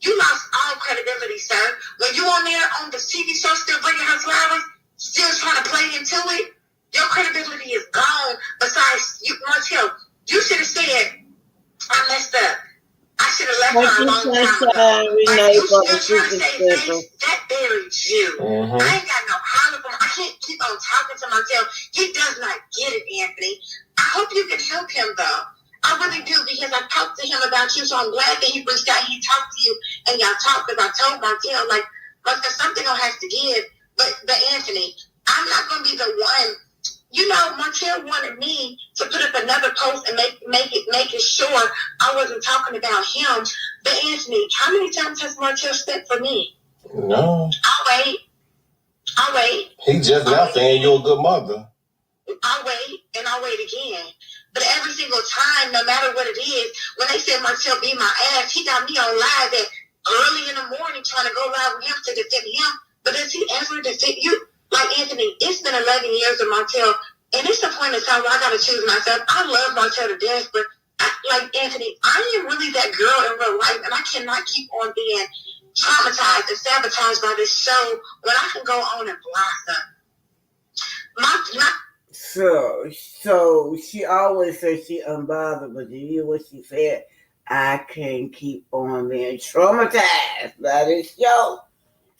you lost all credibility, sir. When you on there on the TV show still bringing her flowers, still trying to play into it, your credibility is gone. Besides, Martell, you should have said, I messed up. I should have left her a long time ago. Like, you still trying to say face, that buried you. Mm-hmm. I ain't got no holler for him. I can't keep on talking to Martell. He does not get it, Anthony. I hope you can help him, though. I really do, because I talked to him about you, so I'm glad that he reached out. He talked to you, and y'all talked, because I told Martell, like, there's something gonna have to give. But Anthony, I'm not gonna be the one. You know, Martell wanted me to put up another post and make it sure I wasn't talking about him. But Anthony, how many times has Martell stepped for me? No. I'll wait. He just now saying you're a good mother. I'll wait, and I'll wait again. But every single time, no matter what it is, when they said Martell beat my ass, he got me on live at early in the morning trying to go live with him to defend him. But does he ever defend you? Like, Anthony, it's been 11 years of Martell, and it's the point in time where I got to choose myself. I love Martell to death, but Anthony, I am really that girl in real life, and I cannot keep on being traumatized and sabotaged by this show when I can go on and blossom. So she always says she unbothered, but you hear what she said? I can't keep on being traumatized by this show.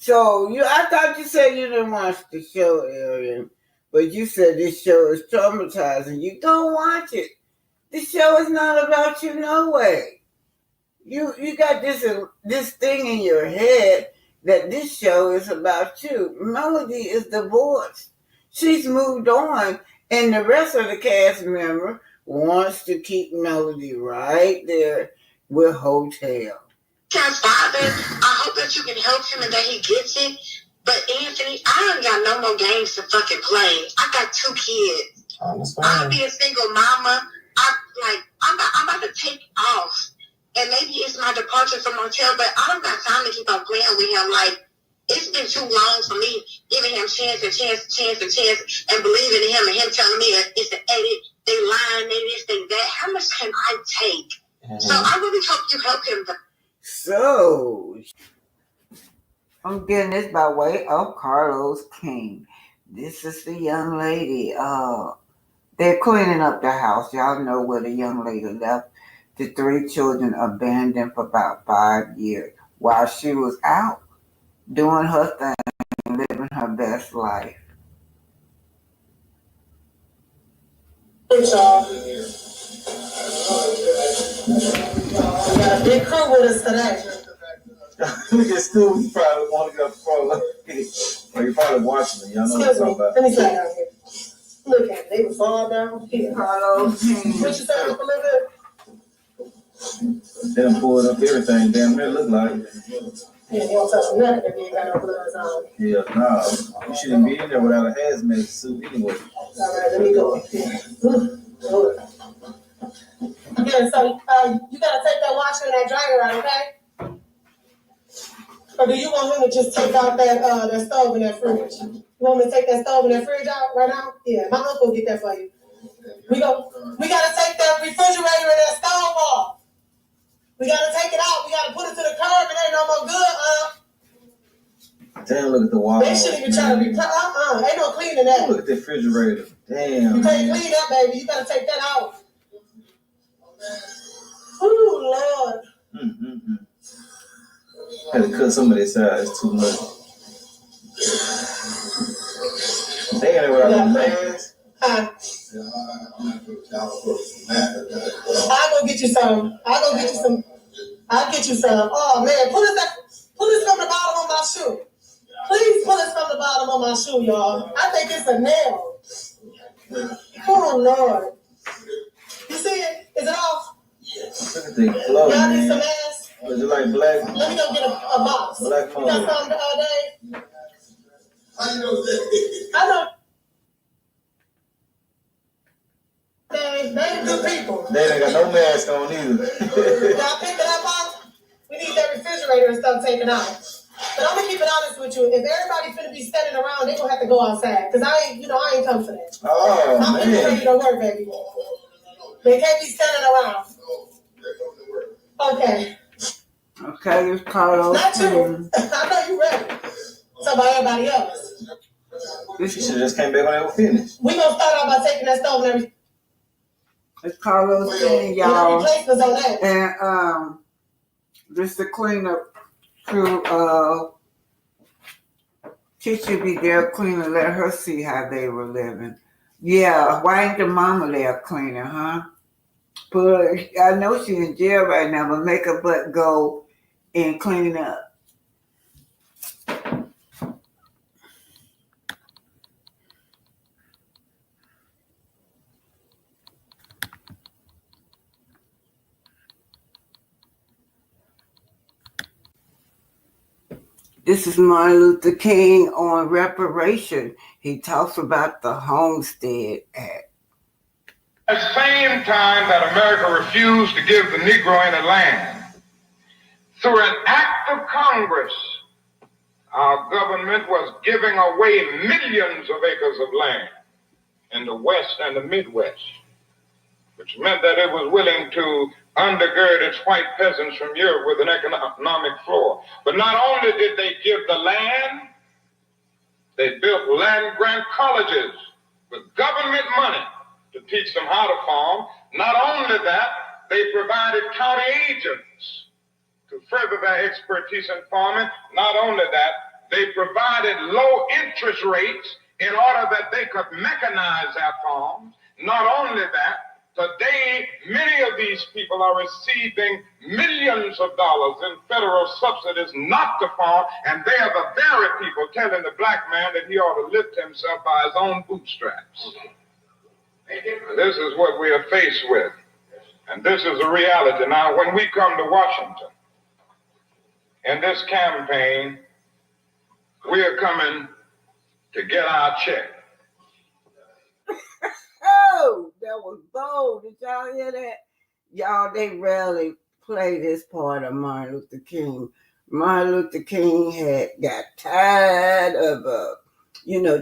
So I thought you said you didn't watch the show, Ariel, but you said this show is traumatizing. You don't watch it. This show is not about you, no way. You got this thing in your head that this show is about you. Melody is divorced. She's moved on, and the rest of the cast member wants to keep Melody right there with Hotel. Father, I hope that you can help him and that he gets it. But Anthony, I ain't got no more games to fucking play. I got 2 kids. I'm gonna be a single mama. I'm about to take off, and maybe it's my departure from Martell, but I don't got time to keep on playing with him. Like, it's been too long for me giving him chance, and believing in him, and him telling me it's an edit. They lying, they this, they that. How much can I take? Mm-hmm. So I really hope you help him. So, I'm getting this by way of Carlos King. This is the young lady. They're cleaning up the house. Y'all know where the young lady left the 3 children abandoned for about 5 years while she was out doing her thing, living her best life. We got a big crew with us today. Look at Stu, he probably want to get up the phone. Or he probably watching me. Y'all know what I'm talking about. Let me sit down here. Look at it. They was all down here. Carlos. What you say, look a little bit? They done pulled up everything. Damn near look like. Yeah, you don't touch nothing if you ain't got no gloves on. Yeah, nah. You shouldn't be in there without a hazmat suit anyway. All right, let me go up here. Yeah, so you gotta take that washer and that dryer out, okay? Or do you want him to just take out that stove and that fridge? You want me to take that stove and that fridge out right now? Yeah, my uncle will get that for you. We gotta take that refrigerator and that stove off. We gotta take it out. We gotta put it to the curb. It ain't no more good, Damn, look at the wall. They shouldn't even try to be ain't no cleaning that. Look at the refrigerator. Damn. You can't clean that, baby. You gotta take that out. Oh, Lord. Had to cut some of this out. It's too much. They ain't without no mask. I'll go get you some. I'll get you some. Oh, man. Pull this from the bottom of my shoe. Please pull this from the bottom of my shoe, y'all. I think it's a nail. Oh, Lord. You see see it? Is it off? Yes. Look at the flow, Y'all need man. some ass? Is it like black? Let me go get a box. Black You got something, Dave? I know that. I know. They ain't good people. They ain't got no mask on either. Y'all pick it up off? We need that refrigerator and stuff taken out. But I'm gonna keep it honest with you. If everybody finna be standing around, they gonna have to go outside. Cause I ain't come for that. Oh, I'm man. ready to work, baby. They can't be standing around. Okay. Okay, it's Carlos. Not you. I know you ready. So about everybody else. She should just came back when they were finished. We gonna start off by taking that stove and everything. It's Carlos and The y'all. replacements on that. And just to clean up to she should be there cleaning, let her see how they were living. Yeah, why ain't the mama there cleaning, huh? But I know she in jail right now, but make her butt go and clean up. This is Martin Luther King on reparation. He talks about the Homestead Act. At the same time that America refused to give the Negro any land, through an act of Congress, our government was giving away millions of acres of land in the West and the Midwest, which meant that it was willing to undergird its white peasants from Europe with an economic floor. But not only did they give the land, they built land grant colleges with government money to teach them how to farm. Not only that, they provided county agents to further their expertise in farming. Not only that, they provided low interest rates in order that they could mechanize their farms. Not only that, today, many of these people are receiving millions of dollars in federal subsidies not to farm, and they are the very people telling the black man that he ought to lift himself by his own bootstraps. This is what we are faced with, and this is a reality. Now, when we come to Washington, in this campaign, we are coming to get our check. Oh, that was bold. Did y'all hear that? Y'all, they rarely play this part of Martin Luther King. Martin Luther King had got tired of,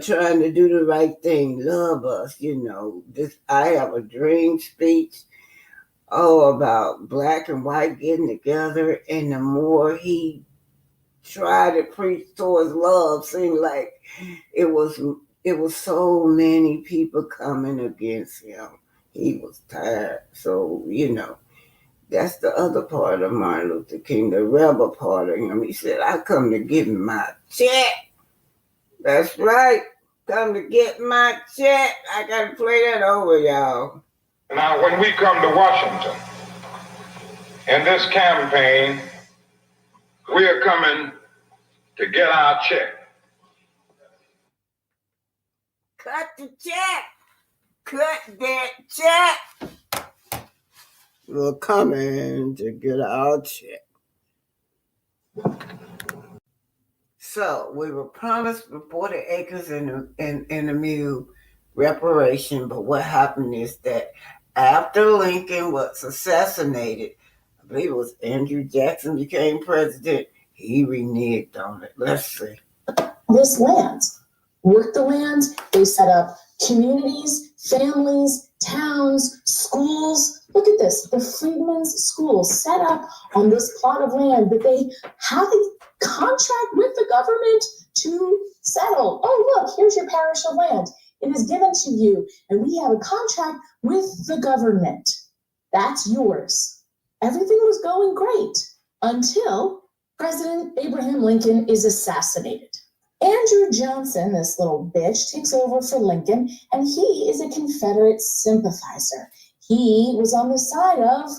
trying to do the right thing, love us, this I Have a Dream speech, about black and white getting together, and the more he tried to preach towards love, seemed like it was so many people coming against him. He was tired. So, that's the other part of Martin Luther King, the rebel part of him. He said, I come to get my check. That's right. Come to get my check. I got to play that over, y'all. Now, when we come to Washington, in this campaign, we are coming to get our check. Cut the check. Cut that check. We're coming to get our check. So we were promised the 40 acres and a mule reparation, but what happened is that after Lincoln was assassinated, I believe it was Andrew Jackson became president, he reneged on it. Let's see. This land, worked the land, they set up communities, families, towns, schools. Look at this, the Freedmen's School set up on this plot of land that they had a contract with the government to settle. Oh, look, here's your parish of land. It is given to you, and we have a contract with the government. That's yours. Everything was going great until President Abraham Lincoln is assassinated. Andrew Johnson, this little bitch, takes over for Lincoln, and he is a Confederate sympathizer. He was on the side of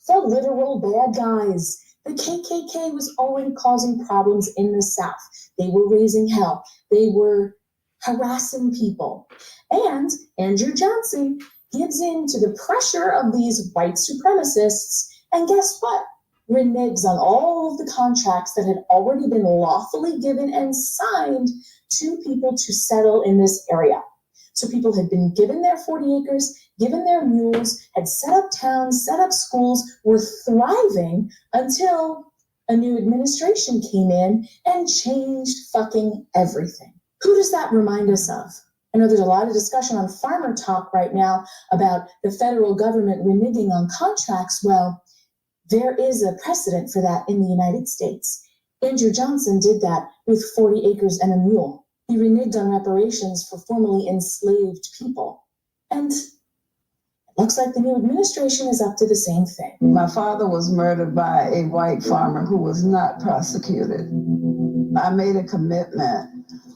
the literal bad guys. The KKK was already causing problems in the South. They were raising hell. They were harassing people. And Andrew Johnson gives in to the pressure of these white supremacists, and guess what? Reneges on all of the contracts that had already been lawfully given and signed to people to settle in this area. So people had been given their 40 acres, given their mules, had set up towns, set up schools, were thriving until a new administration came in and changed fucking everything. Who does that remind us of? I know there's a lot of discussion on farmer talk right now about the federal government reneging on contracts. Well, there is a precedent for that in the United States. Andrew Johnson did that with 40 acres and a mule. He reneged on reparations for formerly enslaved people. And it looks like the new administration is up to the same thing. My father was murdered by a white farmer who was not prosecuted. I made a commitment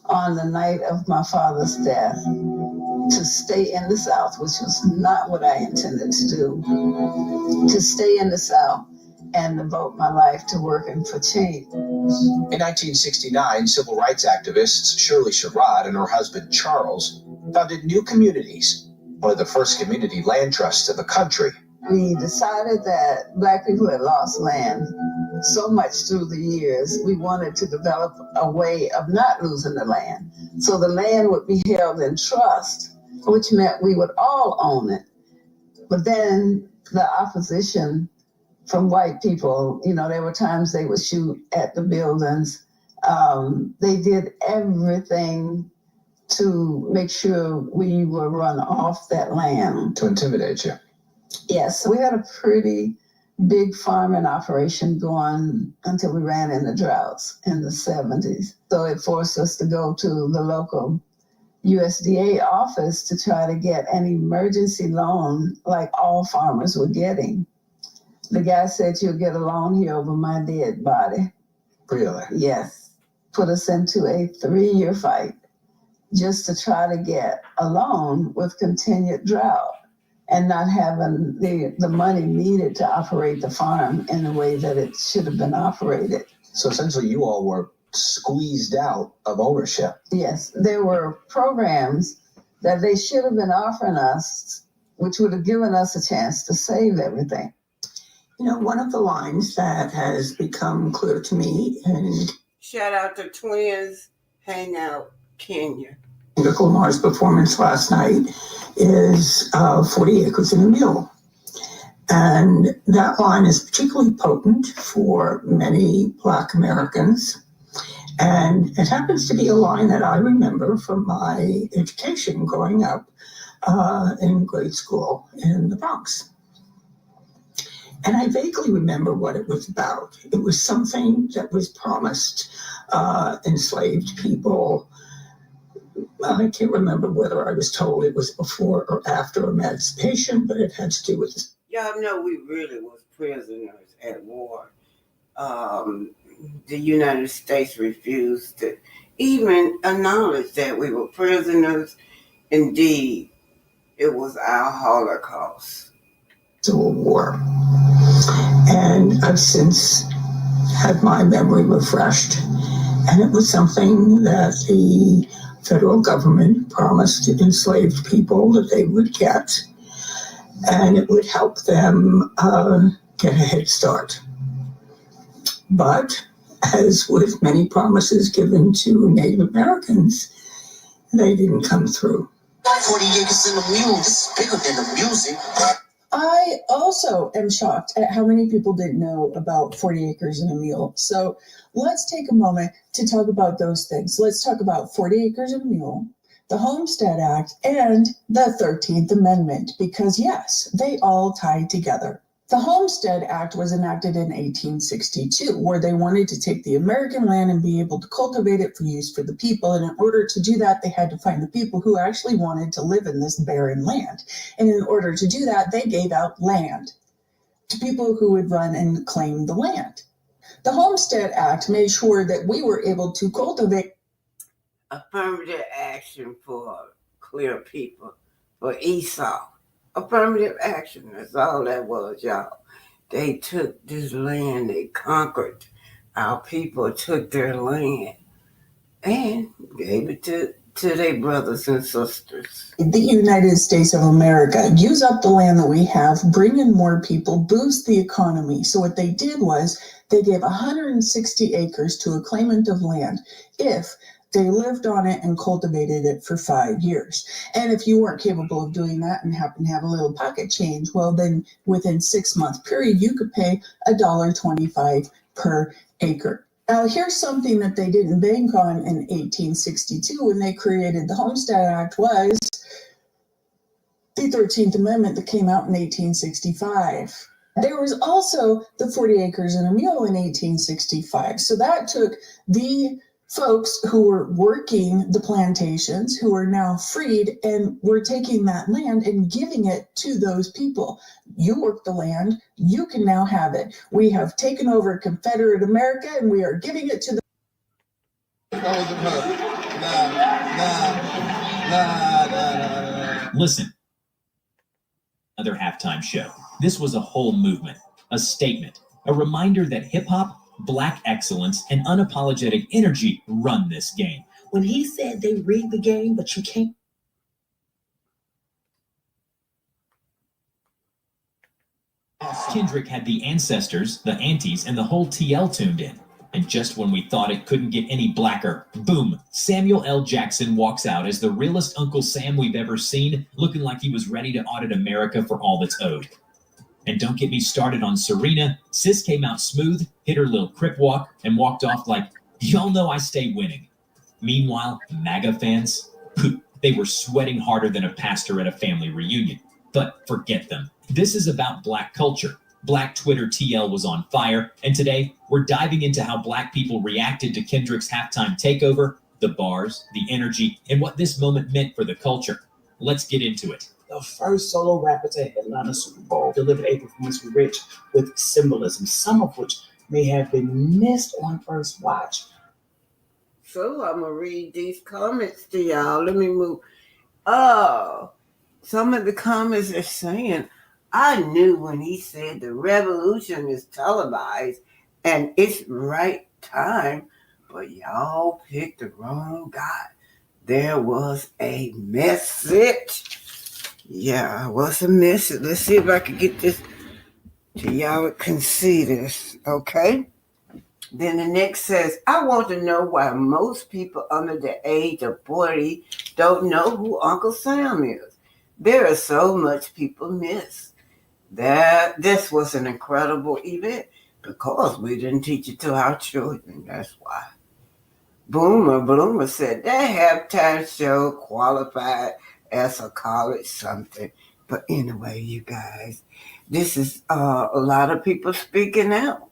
on the night of my father's death to stay in the South, which was not what I intended to do, to stay in the South and devote my life to working for change. In 1969, civil rights activists Shirley Sherrod and her husband Charles founded New Communities, one of the first community land trusts in the country. We decided that Black people had lost land so much through the years, we wanted to develop a way of not losing the land. So the land would be held in trust, which meant we would all own it. But then the opposition from white people, you know, there were times they would shoot at the buildings. They did everything to make sure we were run off that land. To intimidate you. Yes, we had a pretty big farming operation going until we ran into droughts in the 70s. So it forced us to go to the local USDA office to try to get an emergency loan like all farmers were getting. The guy said, "You'll get a loan here over my dead body." Really? Yes. Put us into a 3-year fight just to try to get a loan with continued drought and not having the money needed to operate the farm in the way that it should have been operated. So essentially you all were squeezed out of ownership. Yes, there were programs that they should have been offering us, which would have given us a chance to save everything. You know, one of the lines that has become clear to me, and shout out to Twins Hangout Kenya. Lamar's performance last night is 40 acres and a mule. And that line is particularly potent for many Black Americans. And it happens to be a line that I remember from my education growing up in grade school in the Bronx. And I vaguely remember what it was about. It was something that was promised enslaved people. I can't remember whether I was told it was before or after emancipation, but it had to do with this. Y'all know we really was prisoners at war. The United States refused to even acknowledge that we were prisoners. Indeed, it was our Holocaust. Civil War. And I've since had my memory refreshed. And it was something that the federal government promised enslaved people that they would get, and it would help them get a head start. But as with many promises given to Native Americans, they didn't come through. 40 acres in a mule, this is bigger than the music. I also am shocked at how many people didn't know about 40 acres and a mule. So let's take a moment to talk about those things. Let's talk about 40 acres and a mule, the Homestead Act, and the 13th Amendment, because yes, they all tie together. The Homestead Act was enacted in 1862, where they wanted to take the American land and be able to cultivate it for use for the people. And in order to do that, they had to find the people who actually wanted to live in this barren land. And in order to do that, they gave out land to people who would run and claim the land. The Homestead Act made sure that we were able to cultivate affirmative action for clear people, for Esau. Affirmative action, that's all that was, y'all. They took this land, they conquered. Our people took their land and gave it to to their brothers and sisters. The United States of America, use up the land that we have, bring in more people, boost the economy. So what they did was they gave 160 acres to a claimant of land if they lived on it and cultivated it for 5 years. And if you weren't capable of doing that and happened to have a little pocket change, well, then within 6-month period, you could pay $1.25 per acre. Now, here's something that they didn't bank on in 1862 when they created the Homestead Act was the 13th Amendment that came out in 1865. There was also the 40 acres and a mule in 1865. So that took the folks who were working the plantations, who are now freed, and were taking that land and giving it to those people. You work the land, you can now have it. We have taken over Confederate America and we are giving it to the Listen, another halftime show. This was a whole movement, a statement, a reminder that hip-hop, Black excellence, and unapologetic energy run this game. When he said they rigged the game, but you can't. Kendrick had the ancestors, the aunties, and the whole TL tuned in. And just when we thought it couldn't get any blacker, boom, Samuel L. Jackson walks out as the realest Uncle Sam we've ever seen, looking like he was ready to audit America for all that's owed. And don't get me started on Serena. Sis came out smooth, hit her little crip walk, and walked off like, y'all know I stay winning. Meanwhile, MAGA fans, they were sweating harder than a pastor at a family reunion. But forget them. This is about Black culture. Black Twitter TL was on fire, and today we're diving into how Black people reacted to Kendrick's halftime takeover, the bars, the energy, and what this moment meant for the culture. Let's get into it. The first solo rapper to headline a Super Bowl delivered a performance rich with symbolism, some of which may have been missed on first watch. So I'm gonna read these comments to y'all. Let me move. Some of the comments are saying, I knew when he said the revolution is televised and it's right time, but y'all picked the wrong guy. There was a message. Yeah, what's a message? Let's see if I can get this to y'all can see this, okay? Then the next says, I want to know why most people under the age of 40 don't know who Uncle Sam is. There is so much people miss. That this was an incredible event because we didn't teach it to our children. That's why. Bloomer said that halftime show qualified as a college something. But anyway, you guys, this is a lot of people speaking out.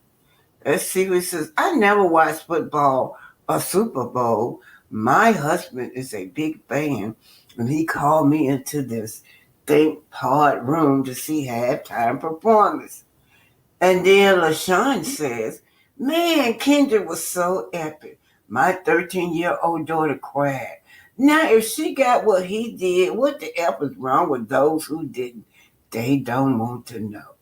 Let's see what it says. I never watched football or Super Bowl. My husband is a big fan, and he called me into this think pod room to see halftime performance. And then LaShawn says, man, Kendrick was so epic. My 13-year-old daughter cried. Now, if she got what he did, what the F is wrong with those who didn't? They don't want to know.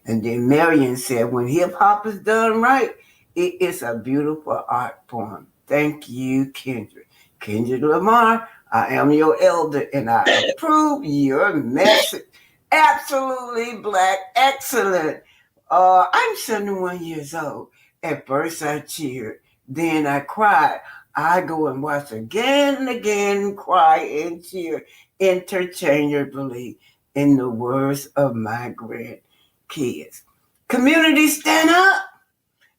And then Marion said, when hip-hop is done right, it is a beautiful art form. Thank you, Kendrick. Kendrick Lamar, I am your elder, and I approve your message. Absolutely Black, excellent. I'm 71 years old. At first I cheered, then I cried. I go and watch again and again, cry and cheer interchangeably in the words of my grandkids. Community, stand up.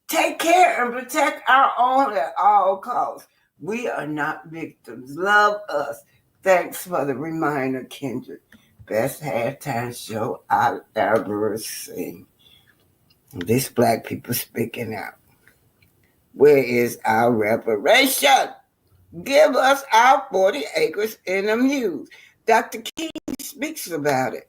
Take care and protect our own at all costs. We are not victims. Love us. Thanks for the reminder, Kendrick. Best halftime show I've ever seen. This Black people speaking out. Where is our reparation? Give us our 40 acres and a mule. Dr. King speaks about it.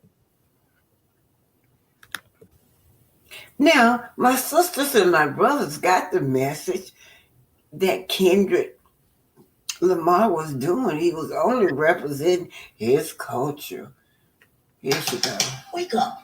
Now, my sisters and my brothers got the message that Kendrick Lamar was doing. He was only representing his culture. Here you go. Wake up.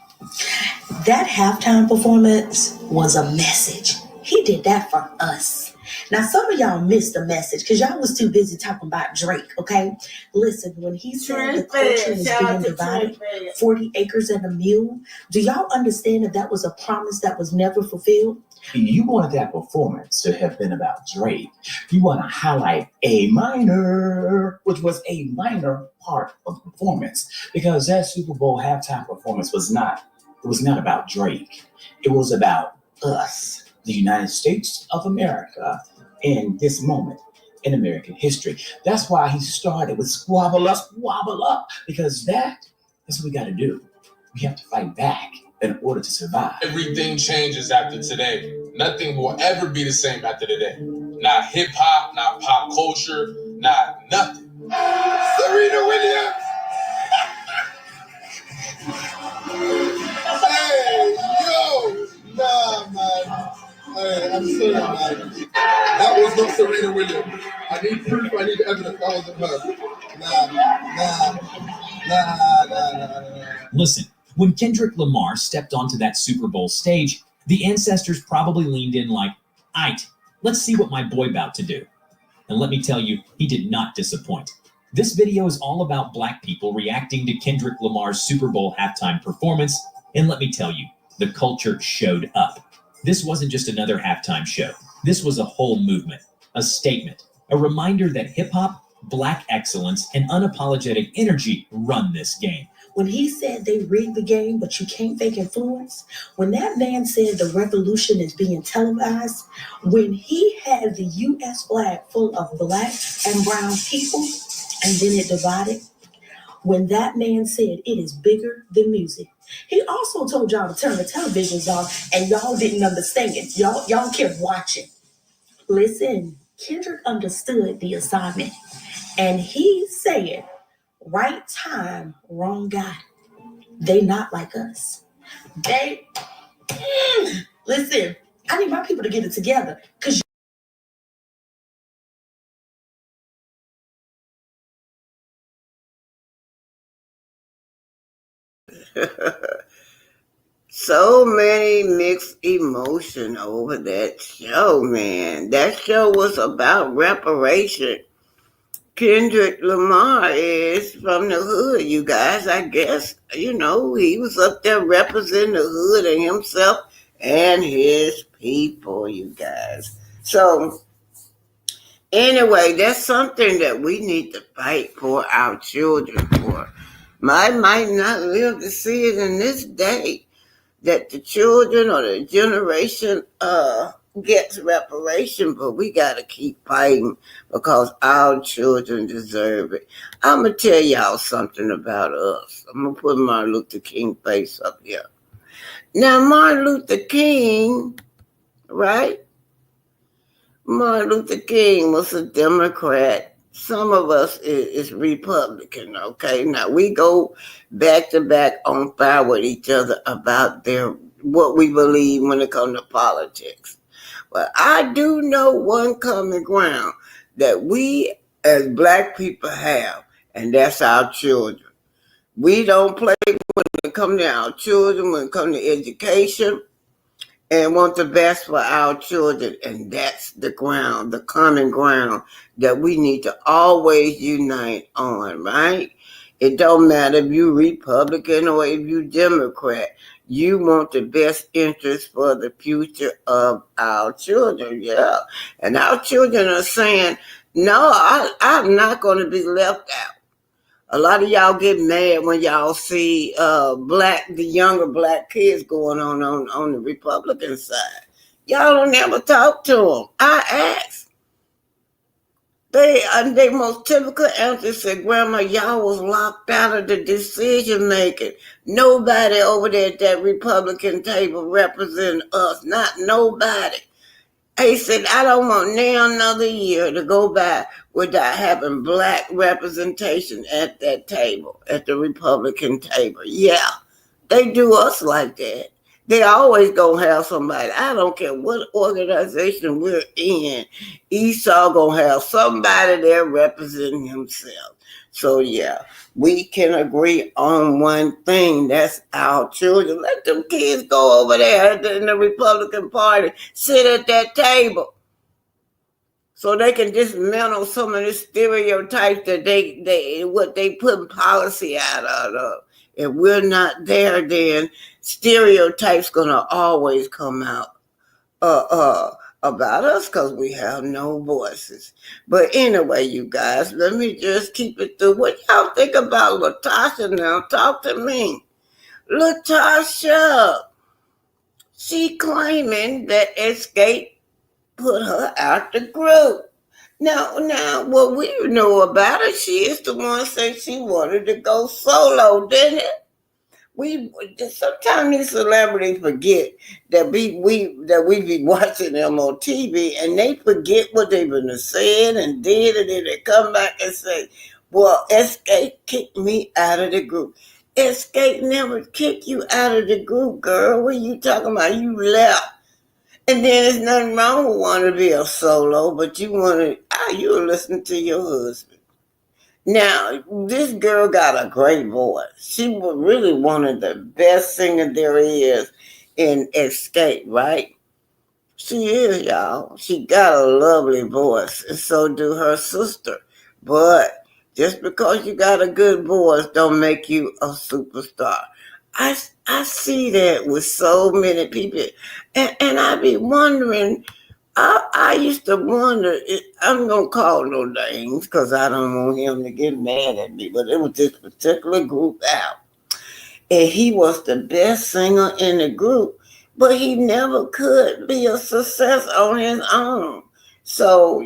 That halftime performance was a message. He did that for us. Now, some of y'all missed the message because y'all was too busy talking about Drake, okay? Listen, when he said the culture was being divided, 40 acres and a mule, do y'all understand that that was a promise that was never fulfilled? You wanted that performance to have been about Drake. You want to highlight A minor, which was a minor part of the performance, because that Super Bowl halftime performance was not about Drake. It was about us, the United States of America, in this moment in American history. That's why he started with squabble up, because that's what we got to do. We have to fight back in order to survive. Everything changes after today. Nothing will ever be the same after today. Not hip hop, not pop culture, not nothing. Serena Williams. Hey, yo. Nah, man. Hey, I'm sorry, man. That was not Serena Williams. I need proof, I need evidence. That wasn't her. Nah. Listen, when Kendrick Lamar stepped onto that Super Bowl stage, the ancestors probably leaned in like, "Aight, let's see what my boy about to do." And let me tell you, he did not disappoint. This video is all about Black people reacting to Kendrick Lamar's Super Bowl halftime performance, and let me tell you, the culture showed up. This wasn't just another halftime show. This was a whole movement, a statement, a reminder that hip-hop, Black excellence, and unapologetic energy run this game. When he said they rigged the game, but you can't fake influence, when that man said the revolution is being televised, when he had the U.S. flag full of Black and brown people, and then it divided, when that man said it is bigger than music, he also told y'all to turn the televisions off, and y'all didn't understand it. Y'all kept watching. Listen, Kendrick understood the assignment, and he said, right time, wrong guy. They not like us. Listen, I need my people to get it together, because So many mixed emotion over that show, man. That show was about reparation. Kendrick Lamar is from the hood, you guys. I guess, he was up there representing the hood and himself and his people, you guys. So, anyway, that's something that we need to fight for our children for. Might not live to see it in this day, that the children or the generation gets reparation, but we got to keep fighting because our children deserve it. I'm going to tell y'all something about us. I'm going to put Martin Luther King face up here. Now, Martin Luther King, right? Martin Luther King was a Democrat. Some of us is Republican, okay? Now, we go back to back on fire with each other about what we believe when it comes to politics. But I do know one common ground that we as Black people have, and that's our children. We don't play when it comes to our children, when it comes to education, and want the best for our children. And that's the ground, the common ground that we need to always unite on, right? It don't matter if you Republican or if you Democrat. You want the best interest for the future of our children, yeah. And our children are saying, no, I'm not going to be left out. A lot of y'all get mad when y'all see the younger Black kids going on the Republican side. Y'all don't ever talk to them. I asked. They most typical answer said, "Grandma, y'all was locked out of the decision making. Nobody over there at that Republican table representing us. Not nobody." He said, "I don't want now another year to go by without having Black representation at that table, at the Republican table." Yeah, they do us like that. They always gonna have somebody. I don't care what organization we're in. Esau gonna have somebody there representing himself. So yeah, we can agree on one thing. That's our children. Let them kids go over there in the Republican Party, sit at that table. so they can dismantle some of the stereotypes that they put policy out of. If we're not there, then stereotypes gonna always come out about us because we have no voices. But anyway, you guys, let me just keep it through. What y'all think about Latasha now? Talk to me. Latasha, she claiming that Escape put her out the group. Now, what we know about her, she is the one saying she wanted to go solo, didn't it? We sometimes these celebrities forget that we be watching them on TV, and they forget what they've been saying and did, and then they come back and say, "Well, Escape kicked me out of the group." Escape never kicked you out of the group, girl. What are you talking about? You left. And then there's nothing wrong with wanting to be a solo, but you were listening to your husband. Now, this girl got a great voice. She was really one of the best singers there is in Escape, right? She is, y'all. She got a lovely voice, and so do her sister. But just because you got a good voice don't make you a superstar. I see that with so many people. And I be wondering, I used to wonder, I'm going to call no names because I don't want him to get mad at me, but it was this particular group out. And he was the best singer in the group, but he never could be a success on his own. So,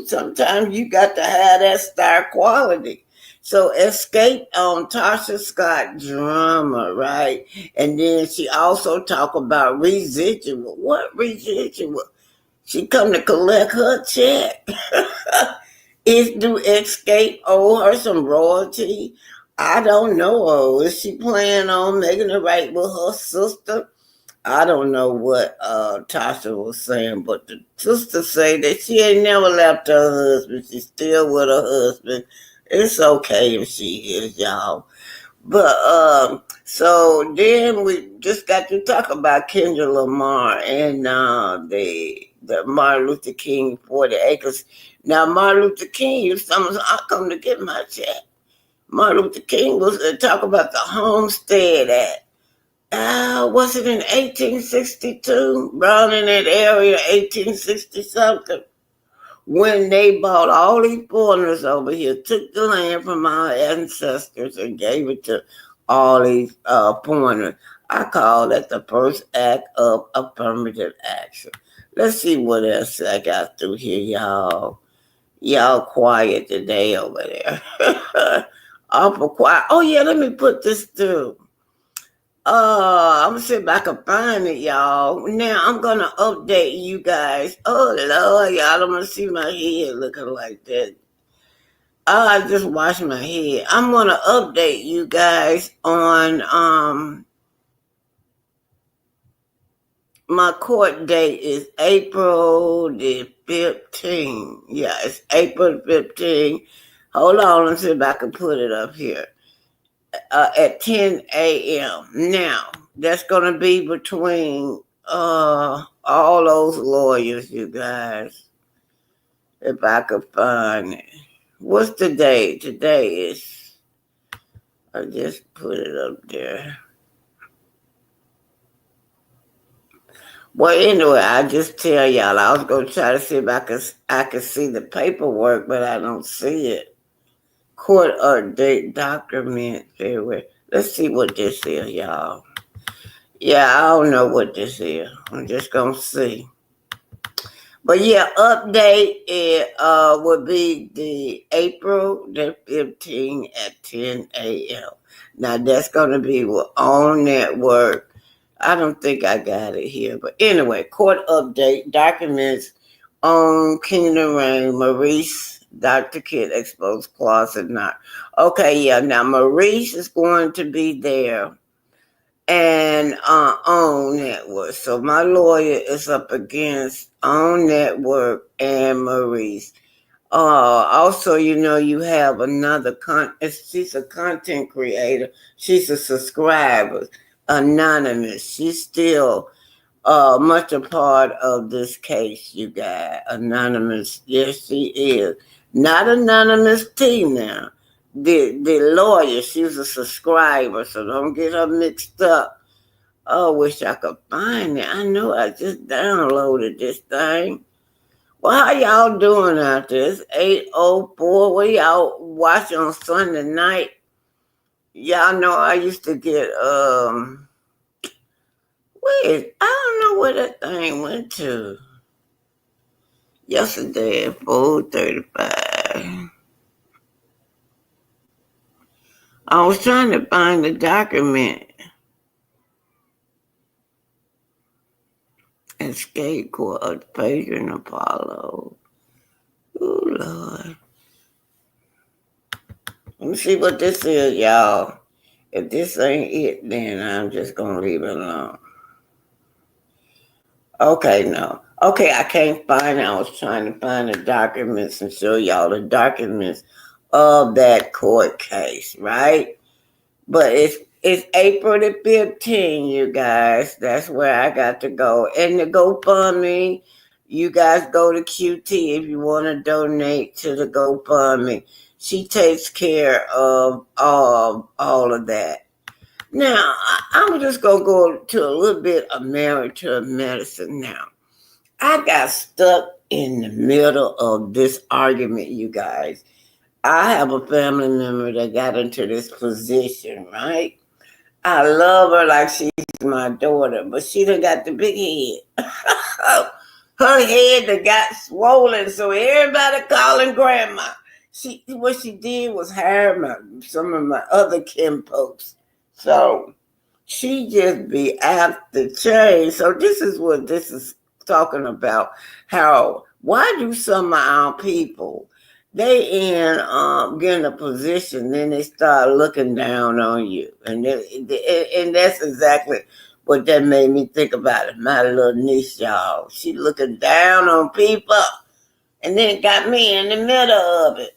sometimes you got to have that star quality. So Escape on Tasha Scott drama, right? And then she also talk about residual. What residual? She come to collect her check. Do Escape owe her some royalty? I don't know. Is she planning on making it right with her sister? I don't know what Tasha was saying, but the sister say that she ain't never left her husband. She's still with her husband. It's okay if she is, y'all. But so then we just got to talk about Kendrick Lamar and the Martin Luther King 40 acres. Now Martin Luther King, I come to get my check. Martin Luther King was talk about the Homestead Act. Was it in 1862? Around in that area, 1860 something. When they bought all these foreigners over here, took the land from our ancestors and gave it to all these foreigners. I call that the first act of affirmative action. Let's see what else I got through here, y'all. Y'all quiet today over there. Awful quiet. Oh yeah, let me put this through. I'm gonna see if I can find it, y'all. Now I'm gonna update you guys. Oh Lord, y'all don't wanna see my head looking like that. I just washed my head. I'm gonna update you guys on my court date is April the 15th. Yeah, it's April 15th. Hold on, let's see if I can put it up here. At 10 a.m. Now, that's going to be between all those lawyers, you guys. If I could find it. What's the date? Today is, I just put it up there. Well, anyway, I just tell y'all, I was going to try to see if I could see the paperwork, but I don't see it. Court date document. Let's see what this is, y'all. Yeah, I don't know what this is. I'm just gonna see. But yeah, update it would be the April the 15th at 10 a.m. Now that's gonna be on network. I don't think I got it here, but anyway, court update documents on Kingdom Reign, Maurice. Dr. Kid exposed closet not. Okay, yeah. Now Maurice is going to be there and on network. So my lawyer is up against on network and Maurice. Also, you have another she's a content creator. She's a subscriber, anonymous. She's still much a part of this case, you guys. Anonymous, yes, she is. Not Anonymous T now. The lawyer, she's a subscriber, so don't get her mixed up. Oh, wish I could find it. I know I just downloaded this thing. Well, how y'all doing out there? It's 8:04. What y'all watching on Sunday night? Y'all know I used to get wait, I don't know where that thing went to. Yesterday at 4:35. I was trying to find the document. Escape court, Patron Apollo. Oh Lord. Let me see what this is, y'all. If this ain't it, then I'm just gonna leave it alone. Okay, no. Okay, I can't find it. I was trying to find the documents and show y'all the documents of that court case, right? But it's April the 15th, you guys. That's where I got to go. And the GoFundMe, you guys go to QT if you want to donate to the GoFundMe. She takes care of all of that. Now, I'm just going to go to a little bit of marriage to medicine now. I got stuck in the middle of this argument, you guys. I have a family member that got into this position, right? I love her like she's my daughter, but she done got the big head. Her head that got swollen, so everybody calling grandma. What she did was hire some of my other kin folks. So she just be after change. So this is what this is talking about. Why do some of our people, they in getting a position, then they start looking down on you, and that's exactly what that made me think about it. My little niece, y'all, she looking down on people, and then it got me in the middle of it.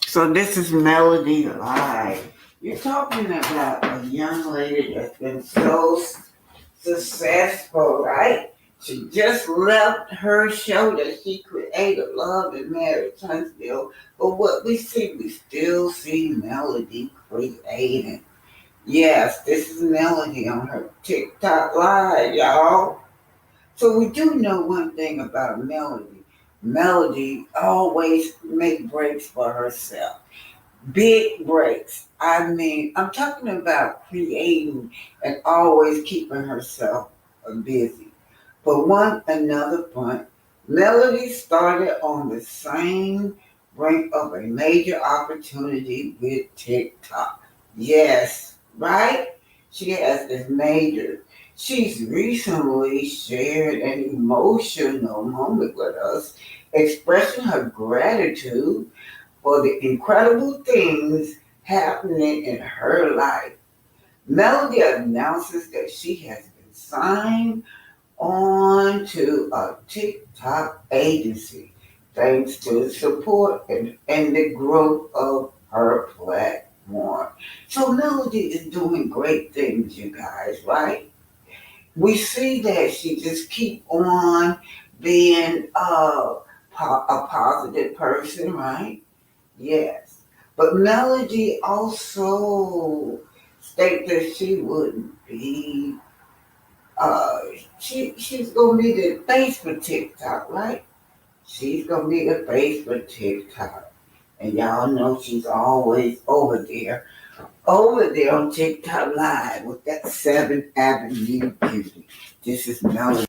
So this is Melody Live. You're talking about a young lady that's been so successful, right? She just left her show that she created, Love and Marriage Huntsville. But what we still see Melody creating. Yes, this is Melody on her TikTok Live, y'all. So we do know one thing about Melody. Melody always make breaks for herself. Big breaks. I mean, I'm talking about creating and always keeping herself busy. But another point, Melody started on the same brink of a major opportunity with TikTok. Yes, right? She has this major. She's recently shared an emotional moment with us, expressing her gratitude for the incredible things happening in her life. Melody announces that she has been signed on to a TikTok agency thanks to the support and the growth of her platform. So Melody is doing great things, you guys, right? We see that she just keep on being a positive person, right? Yes. But Melody also state that she wouldn't be uh she's gonna be the face for TikTok, right? She's gonna be the face for TikTok. And y'all know she's always over there on TikTok live with that 7th Avenue beauty. This is Melody.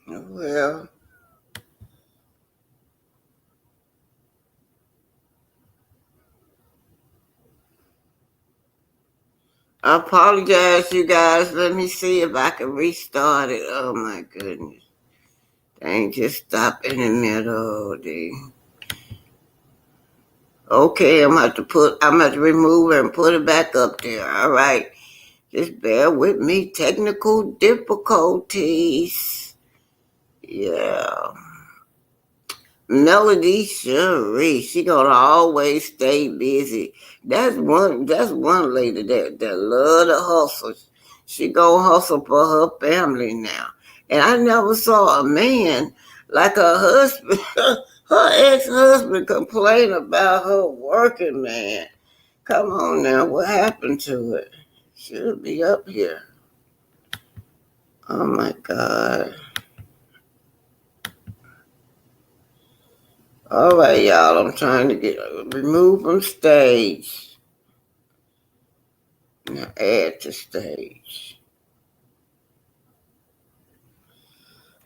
Well, I apologize, you guys. Let me see if I can restart it. Oh my goodness. Dang, just stop in the middle. Okay, I'm going to remove it and put it back up there. All right. Just bear with me. Technical difficulties. Yeah. Melody Cherie, she gonna always stay busy. That's one lady that love to hustle. She gonna hustle for her family now. And I never saw a man like her husband, her ex-husband complain about her working, man. Come on now, what happened to it? Should be up here. Oh my God. All right, y'all. I'm trying to get removed from stage. Now add to stage.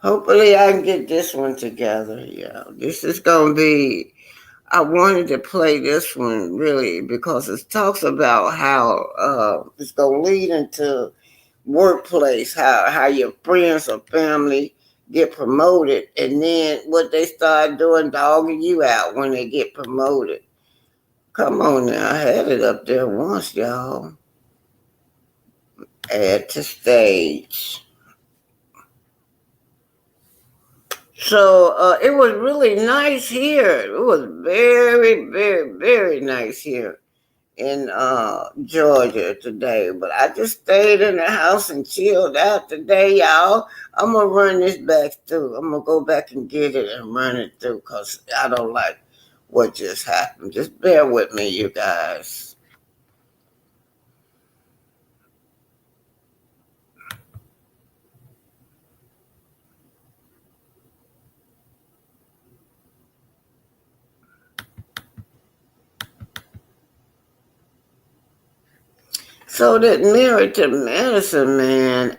Hopefully I can get this one together. Yeah, this is gonna be. I wanted to play this one really because it talks about how it's gonna lead into workplace, how your friends or family get promoted, and then what they start doing, dogging you out when they get promoted. Come on now, I had it up there once, y'all. Add to stage. So it was really nice here. It was very, very, very nice here in Georgia today. But I just stayed in the house and chilled out today, y'all. I'm going to run this back through. I'm going to go back and get it and run it through because I don't like what just happened. Just bear with me, you guys. So that married to medicine, man,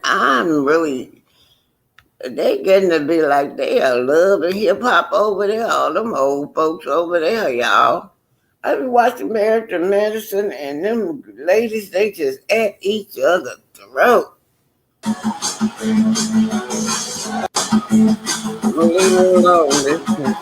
they getting to be like they are loving hip hop over there, all them old folks over there, y'all. I be watching Married to Medicine and them ladies, they just at each other's throat. Leave me alone, listen.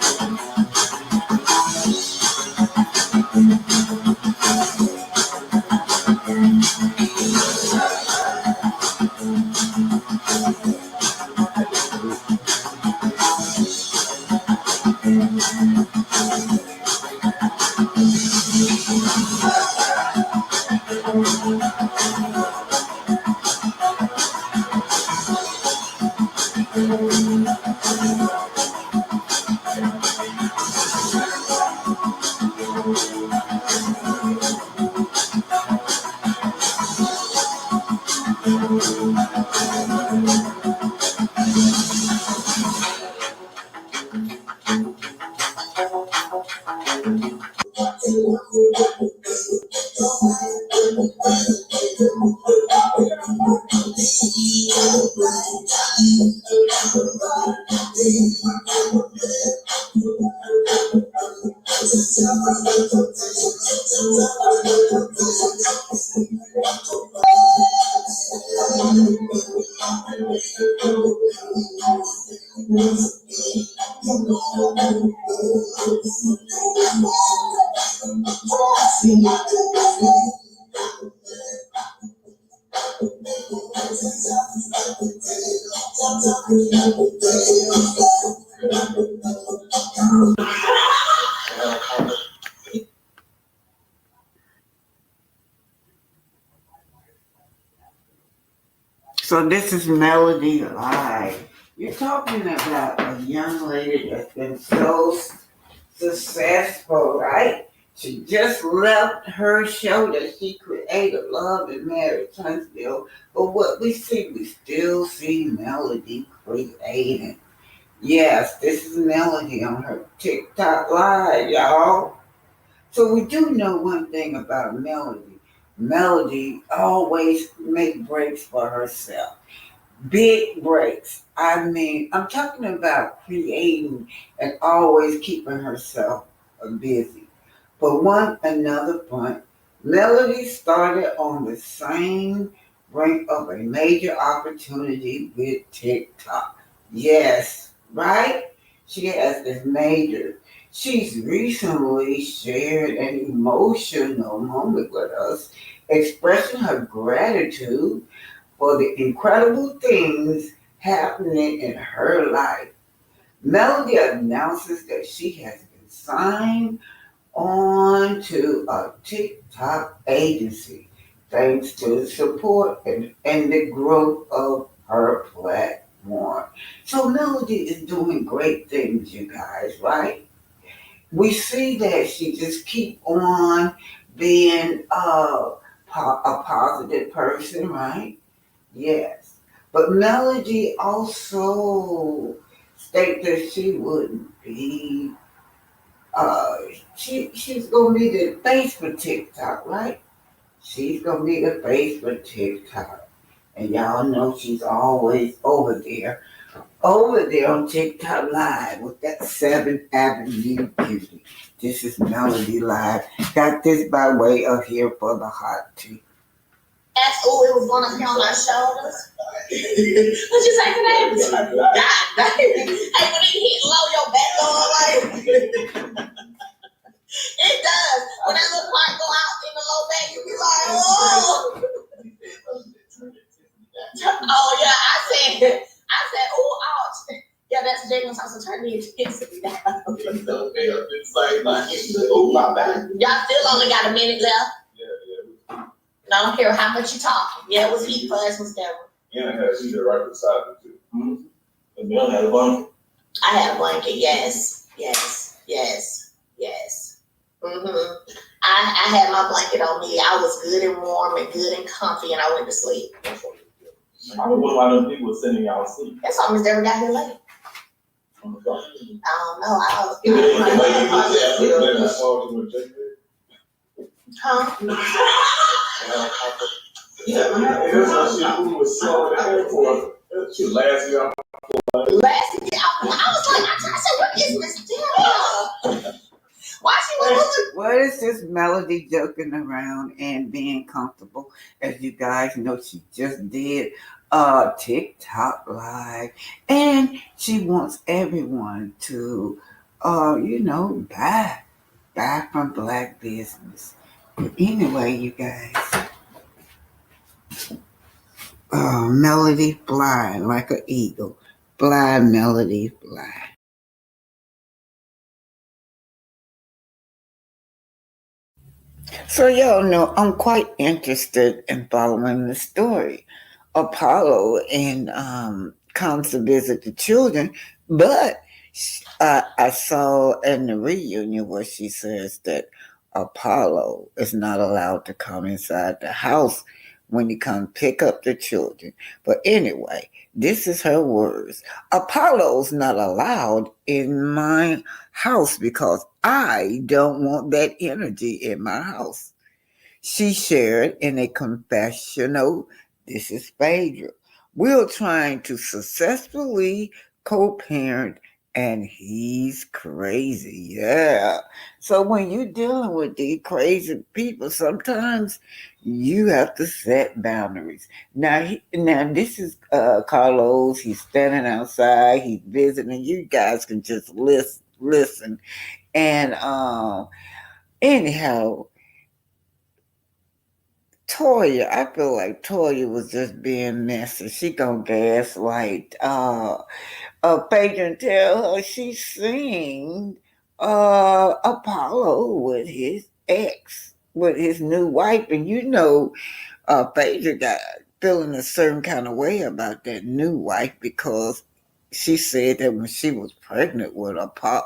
So this is Melody Live. You're talking about a young lady that's been so successful, right? She just left her show that she created, Love and Marriage Huntsville. But what we still see Melody creating. Yes, this is Melody on her TikTok Live, y'all. So we do know one thing about Melody. Melody always make breaks for herself. Big breaks. I mean, I'm talking about creating and always keeping herself busy. But another point, Melody started on the same brink of a major opportunity with TikTok. Yes, right? She has this major. She's recently shared an emotional moment with us, expressing her gratitude for the incredible things happening in her life. Melody announces that she has been signed on to a TikTok agency thanks to the support and the growth of her platform. So Melody is doing great things, you guys, right? We see that she just keep on being a positive person, right? Yes. But Melody also stated that she wouldn't be, she's going to be the face for TikTok, right? She's going to be the face for TikTok. And y'all know she's always over there on TikTok Live with that 7th Avenue beauty. This is Melody Live. Got this by way of Here for the Hot Tea. That's all it was going up here on my shoulders. What you say today? God dang. Hey, when it hit low, your back going like it does. When that little part go out in the low back, you be like, oh. Oh yeah, I said, oh, ouch. Yeah, that's Jaden's house to turn the intensity down. Oh my back. Y'all still only got a minute left. I don't care how much you talk. Yeah, it was heat for us, was Deborah. Yeah, I had a sheet right beside it too. Mm-hmm. And Bill had a blanket. I had a blanket, yes. Mm-hmm. I had my blanket on me. I was good and warm and good and comfy, and I went to sleep. I was one of them people sending y'all sleep. That's all Miss Deborah got here late. I don't know. Yeah, man. Was slow in the airport. She last year. I was like, I said, what is Miss Deborah? Why she was What is this Melody joking around and being comfortable? As you guys know, she just did a TikTok Live, and she wants everyone to, buy from Black business. Anyway, you guys, Melody fly like an eagle. Fly, Melody, fly. So y'all know I'm quite interested in following the story. Apollo comes to visit the children, but I saw in the reunion where she says that Apollo is not allowed to come inside the house when he come pick up the children. But anyway, this is her words. Apollo's not allowed in my house because I don't want that energy in my house. She shared in a confessional, this is Phaedra, We're trying to successfully co-parent, and he's crazy. Yeah. So when you're dealing with these crazy people, sometimes you have to set boundaries. Now, this is Carlos. He's standing outside. He's visiting. You guys can just listen. And anyhow, Toya, I feel like Toya was just being messy. She gonna gaslight Phaedra and tell her she seen Apollo with his ex, with his new wife, and Phaedra got feeling a certain kind of way about that new wife because she said that when she was pregnant with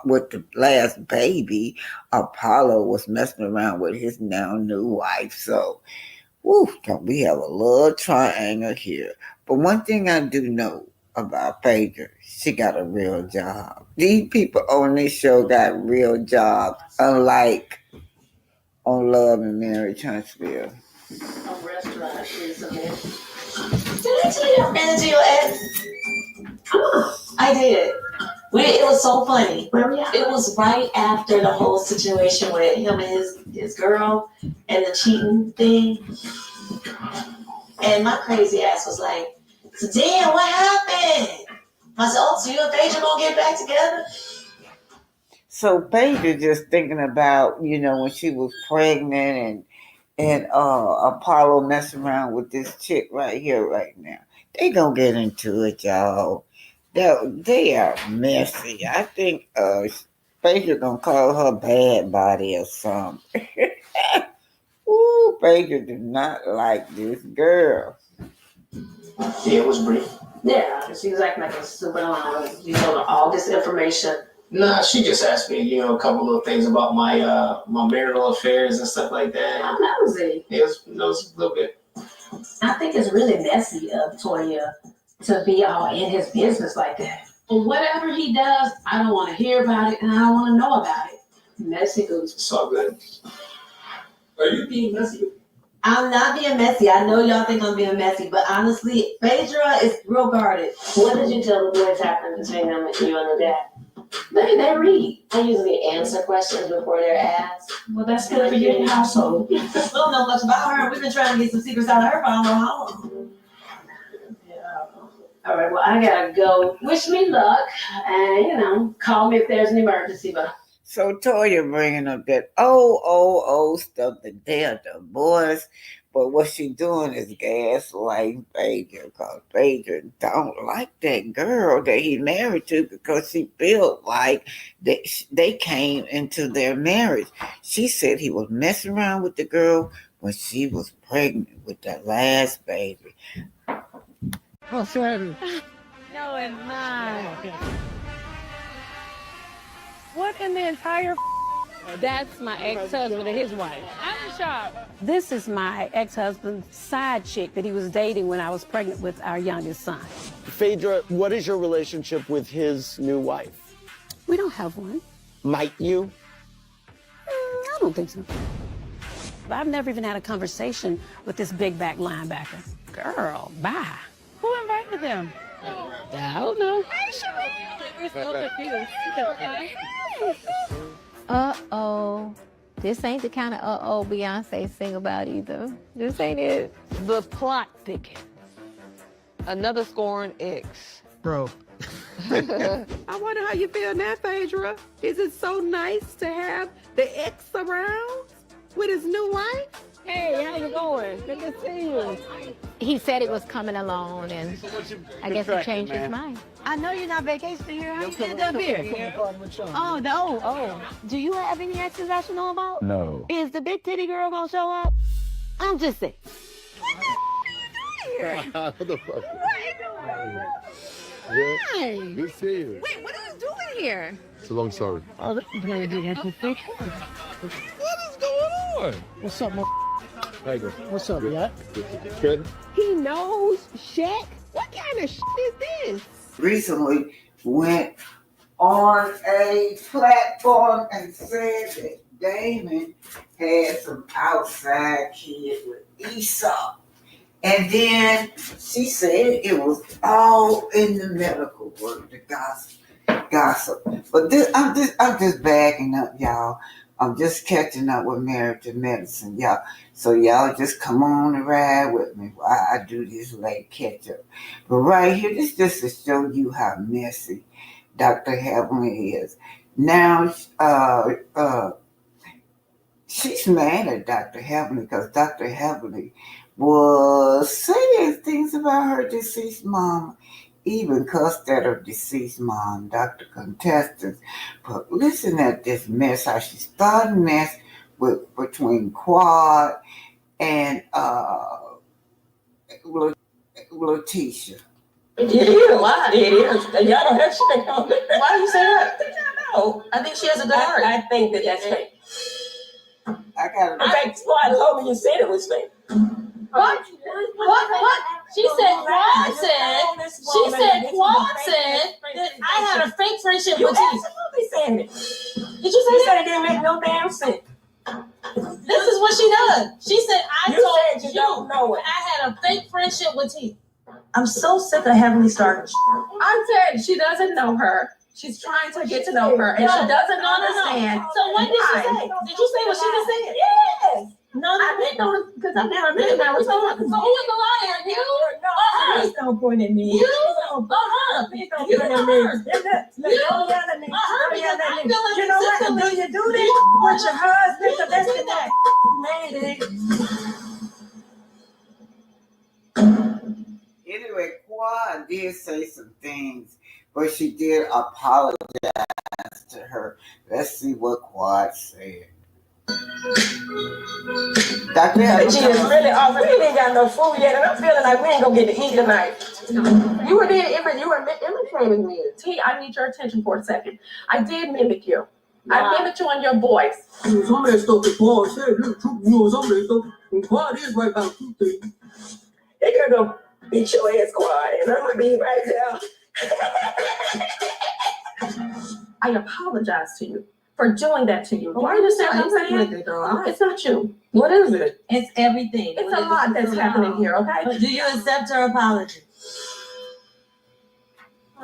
with the last baby, Apollo was messing around with his now new wife. So woo, we have a little triangle here. But one thing I do know about Phaedra, she got a real job. These people on this show got real jobs, unlike on Love and Marriage Huntsville. A restaurant is a man. Did I tell you I'm managing your ex? I did. It was so funny. Where we at? It was right after the whole situation with him and his girl and the cheating thing. And my crazy ass was like, so damn, what happened? I said, oh, so you and Phaedra gonna get back together? So Phaedra just thinking about, when she was pregnant and Apollo messing around with this chick right here, right now. They gonna get into it, y'all. They are messy. I think Phaedra gonna call her bad body or something. Ooh, Phaedra did not like this girl. Yeah, it was brief. Yeah, she was acting like a super line. You told her all this information. Nah, she just asked me, a couple little things about my my marital affairs and stuff like that. How nosy. It was a little bit. I think it's really messy of Toya to be all in his business like that. But whatever he does, I don't want to hear about it and I don't want to know about it. Messy goose. It's all good. Are you being messy? I'm not being messy. I know y'all think I'm being messy, but honestly, Phaedra is real guarded. What did you tell the boys happened between them and you and the dad? They read. I usually answer questions before they're asked. Well, that's good for your household. We don't know much about her. We've been trying to get some secrets out of her for I don't know how long. Yeah. All right, well, I gotta go. Wish me luck, and call me if there's an emergency. But so Toya bringing up that stuff that they're divorced, but what she doing is gaslighting Phaedra because Phaedra don't like that girl that he married to because she felt like they came into their marriage. She said he was messing around with the girl when she was pregnant with that last baby. Oh, sorry. No, it's not. What in the entire That's my ex-husband and his wife. I'm shocked. This is my ex-husband's side chick that he was dating when I was pregnant with our youngest son. Phaedra, what is your relationship with his new wife? We don't have one. Might you? I don't think so. I've never even had a conversation with this big back linebacker. Girl, bye. Who invited them? I don't know. We're so confused. Uh-oh. This ain't the kind of uh-oh Beyonce sing about either. This ain't it. The plot thickens. Another scorned ex. Bro. I wonder how you feel now, Phaedra. Is it so nice to have the ex around with his new wife? Hey, how you going? Good to see you. He said it was coming along, and I guess he changed his mind. I know you're not vacationing here. How you end up here? Oh, no. Oh. Do you have any exes I should know about? No. Is the big titty girl gonna show up? I'm just saying. What the fuck? Hi. Good to see you. Wait, what are you doing here? It's a long story. Oh, this is very big. What is going on? What's up, Phaedra. What's up, yeah? Good. He knows Shaq? What kind of shit is this? Recently went on a platform and said that Damon had some outside kid with Esau. And then she said it was all in the medical world, the gossip. But I'm just backing up, y'all. I'm just catching up with Married to Medicine, y'all. So y'all just come on and ride with me while I do this late catch up. But right here, this just to show you how messy Dr. Heavenly is. Now, she's mad at Dr. Heavenly because Dr. Heavenly was saying things about her deceased mom, even cussed at her deceased mom, Dr. Contestants. But listen at this mess, how she started mess between Quad and Letitia. It is. Why? It is. Y'all don't have shit on it. Why do you say that? I know. I think she has a good heart. I think that's fake. I got it. In fact, Squad told me you said it was fake. What? She said Quad said that I had a fake friendship with you. You absolutely said it. Did you say You that? said it didn't make no damn sense. This is what she does. She said I You told said you don't know it. I had a fake friendship with you. I'm so sick of Heavenly Stars. I'm saying she doesn't know her. She's trying to get to know her, and she doesn't understand. So what did she say? Did you say what she just said? Yes. No, I didn't know because I've never been there. So who is the liar? You? No, please don't point at me. You? Please don't point at me. Don't yell at me. Don't yell at me. You know what? Do you do this with your husband? The best of that. Anyway, Quad did say some things, but she did apologize to her. Let's see what Quad said. Dr. She is really off. We ain't got no food yet, and I'm feeling like we ain't gonna get to eat tonight. You were imitating me. T, I need your attention for a second. I did mimic you. I mimicked you on your voice. Some of that stuff that Paul said, some of that stuff, and Quad is right about two things. They're gonna beat your ass, Quad, and I'm gonna be right there. I apologize to you for doing that to you. Do you understand what I'm saying? It's not you. What is it? It's everything. It's a lot that's happening here, okay? Do you accept her apology?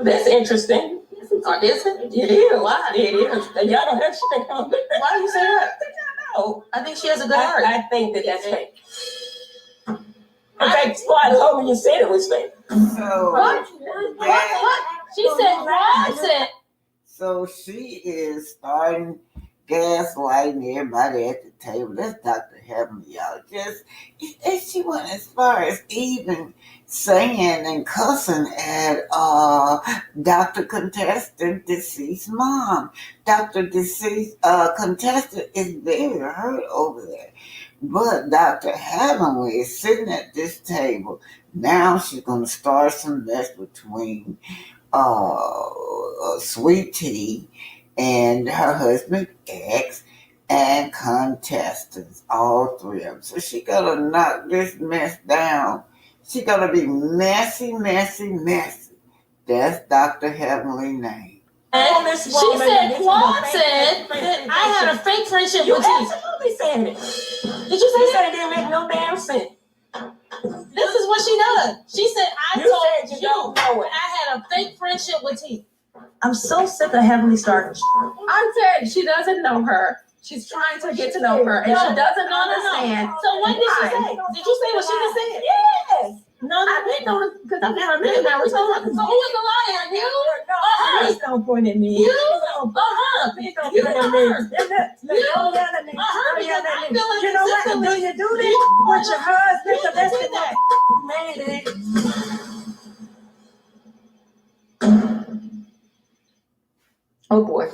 That's interesting. Or is it? It is. Why? It is. Y'all don't have shit on it. Why do you say that? I know. I think she has a good heart. I think that's fake. In fact, Squad told me you said it was fake. So What? She said Quad said. So she is starting gaslighting everybody at the table. That's Dr. Heavenly, y'all. And she went as far as even saying and cussing at Dr. Contestant deceased mom. Dr. Deceased Contestant is very hurt over there. But Dr. Heavenly is sitting at this table. Now she's gonna start some mess between Sweet Tea and her husband X and Contestants, all three of them. So she gotta knock this mess down. She gotta be messy. That's Dr. Heavenly name. She said Quad said that I had a fake friendship with you. You absolutely said it. Did you say that? It didn't make no damn sense. This is what she does. She said I told you don't know it. I had a fake friendship with you. I'm so sick of Heavenly Stars. I'm saying she doesn't know her. She's trying to get to know her, and she doesn't understand. So what did she say? Did you say what she just said? Yes. No, I didn't know because I've never been there. So who is the liar? You? Please don't point at me. You? Please don't point at me. Don't yell at me. Don't yell at me. You know what? Do you do this with your husband? The best of that. Oh boy.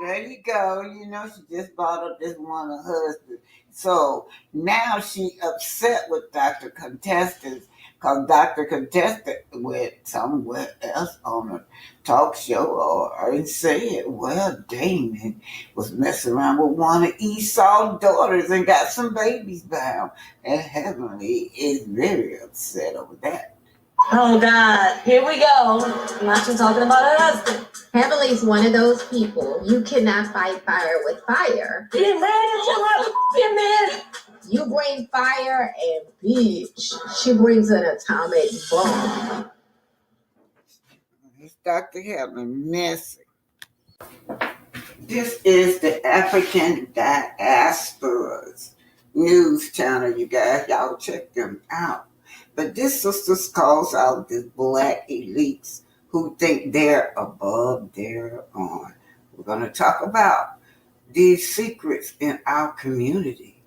There you go. You know, she just brought up this one of her husband. So now she upset with Dr. Contestant because Dr. Contestant went somewhere else on a talk show or said, well, Damon was messing around with one of Esau's daughters and got some babies by him. And Heavenly is very upset over that. Oh God, here we go. Now she's talking about her husband. Heavenly's one of those people. You cannot fight fire with fire. Get mad at your mother. Get mad. You bring fire and bitch, she brings an atomic bomb. It's Dr. Helen Messy. This is the African Diaspora's news channel, you guys. Y'all check them out. But this sister calls out the black elites who think they're above their own. We're going to talk about these secrets in our community,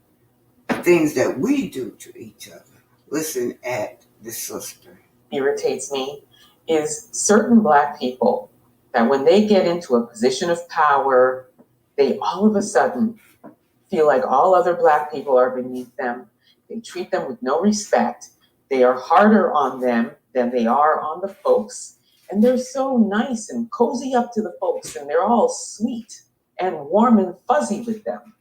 things that we do to each other. Listen at the sister. Irritates me is certain black people that when they get into a position of power, they all of a sudden feel like all other black people are beneath them. They treat them with no respect. They are harder on them than they are on the folks. And they're so nice and cozy up to the folks, and they're all sweet and warm and fuzzy with them.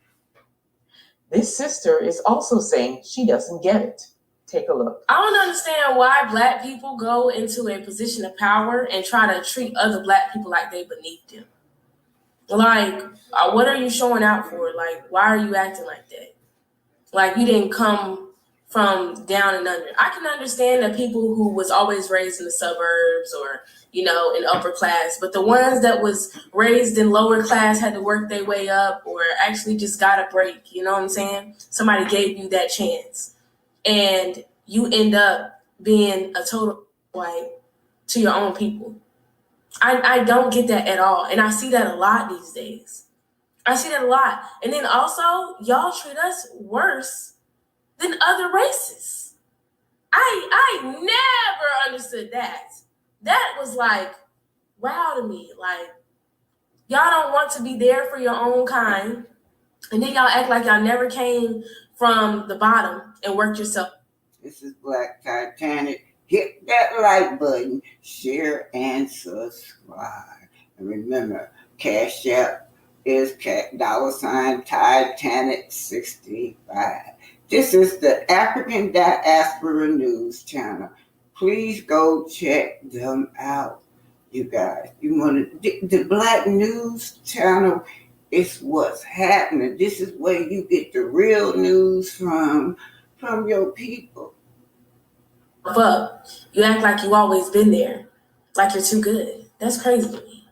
This sister is also saying she doesn't get it. Take a look. I don't understand why black people go into a position of power and try to treat other black people like they beneath them. Like, what are you showing out for? Like, why are you acting like that? Like, you didn't come from down and under. I can understand the people who was always raised in the suburbs or, you know, in upper class, but the ones that was raised in lower class had to work their way up or actually just got a break, you know what I'm saying? Somebody gave you that chance. And you end up being a total white to your own people. I don't get that at all. And I see that a lot these days. I see that a lot. And then also, y'all treat us worse than other races. I never understood that. That was like, wow to me. Like, y'all don't want to be there for your own kind. And then y'all act like y'all never came from the bottom and worked yourself. This is Black Titanic. Hit that like button, share, and subscribe. And remember, Cash App is $Titanic65. This is the African Diaspora News Channel. Please go check them out, you guys. You want to the Black News Channel is what's happening. This is where you get the real news from your people. Up. You act like you always been there, like you're too good. That's crazy to me.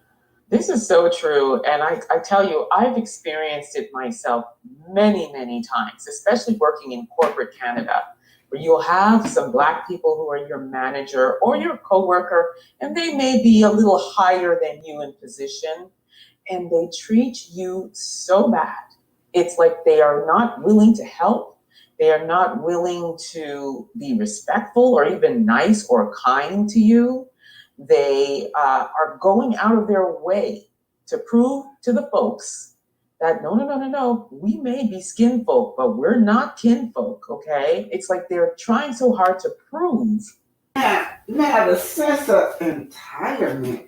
This is so true, and I tell you, I've experienced it myself many, many times, especially working in corporate Canada, where you'll have some black people who are your manager or your coworker, and they may be a little higher than you in position, and they treat you so bad. It's like they are not willing to help. They are not willing to be respectful or even nice or kind to you. They are going out of their way to prove to the folks that no, we may be skin folk, but we're not kin folk, okay? It's like they're trying so hard to prove. Now the sense of entitlement.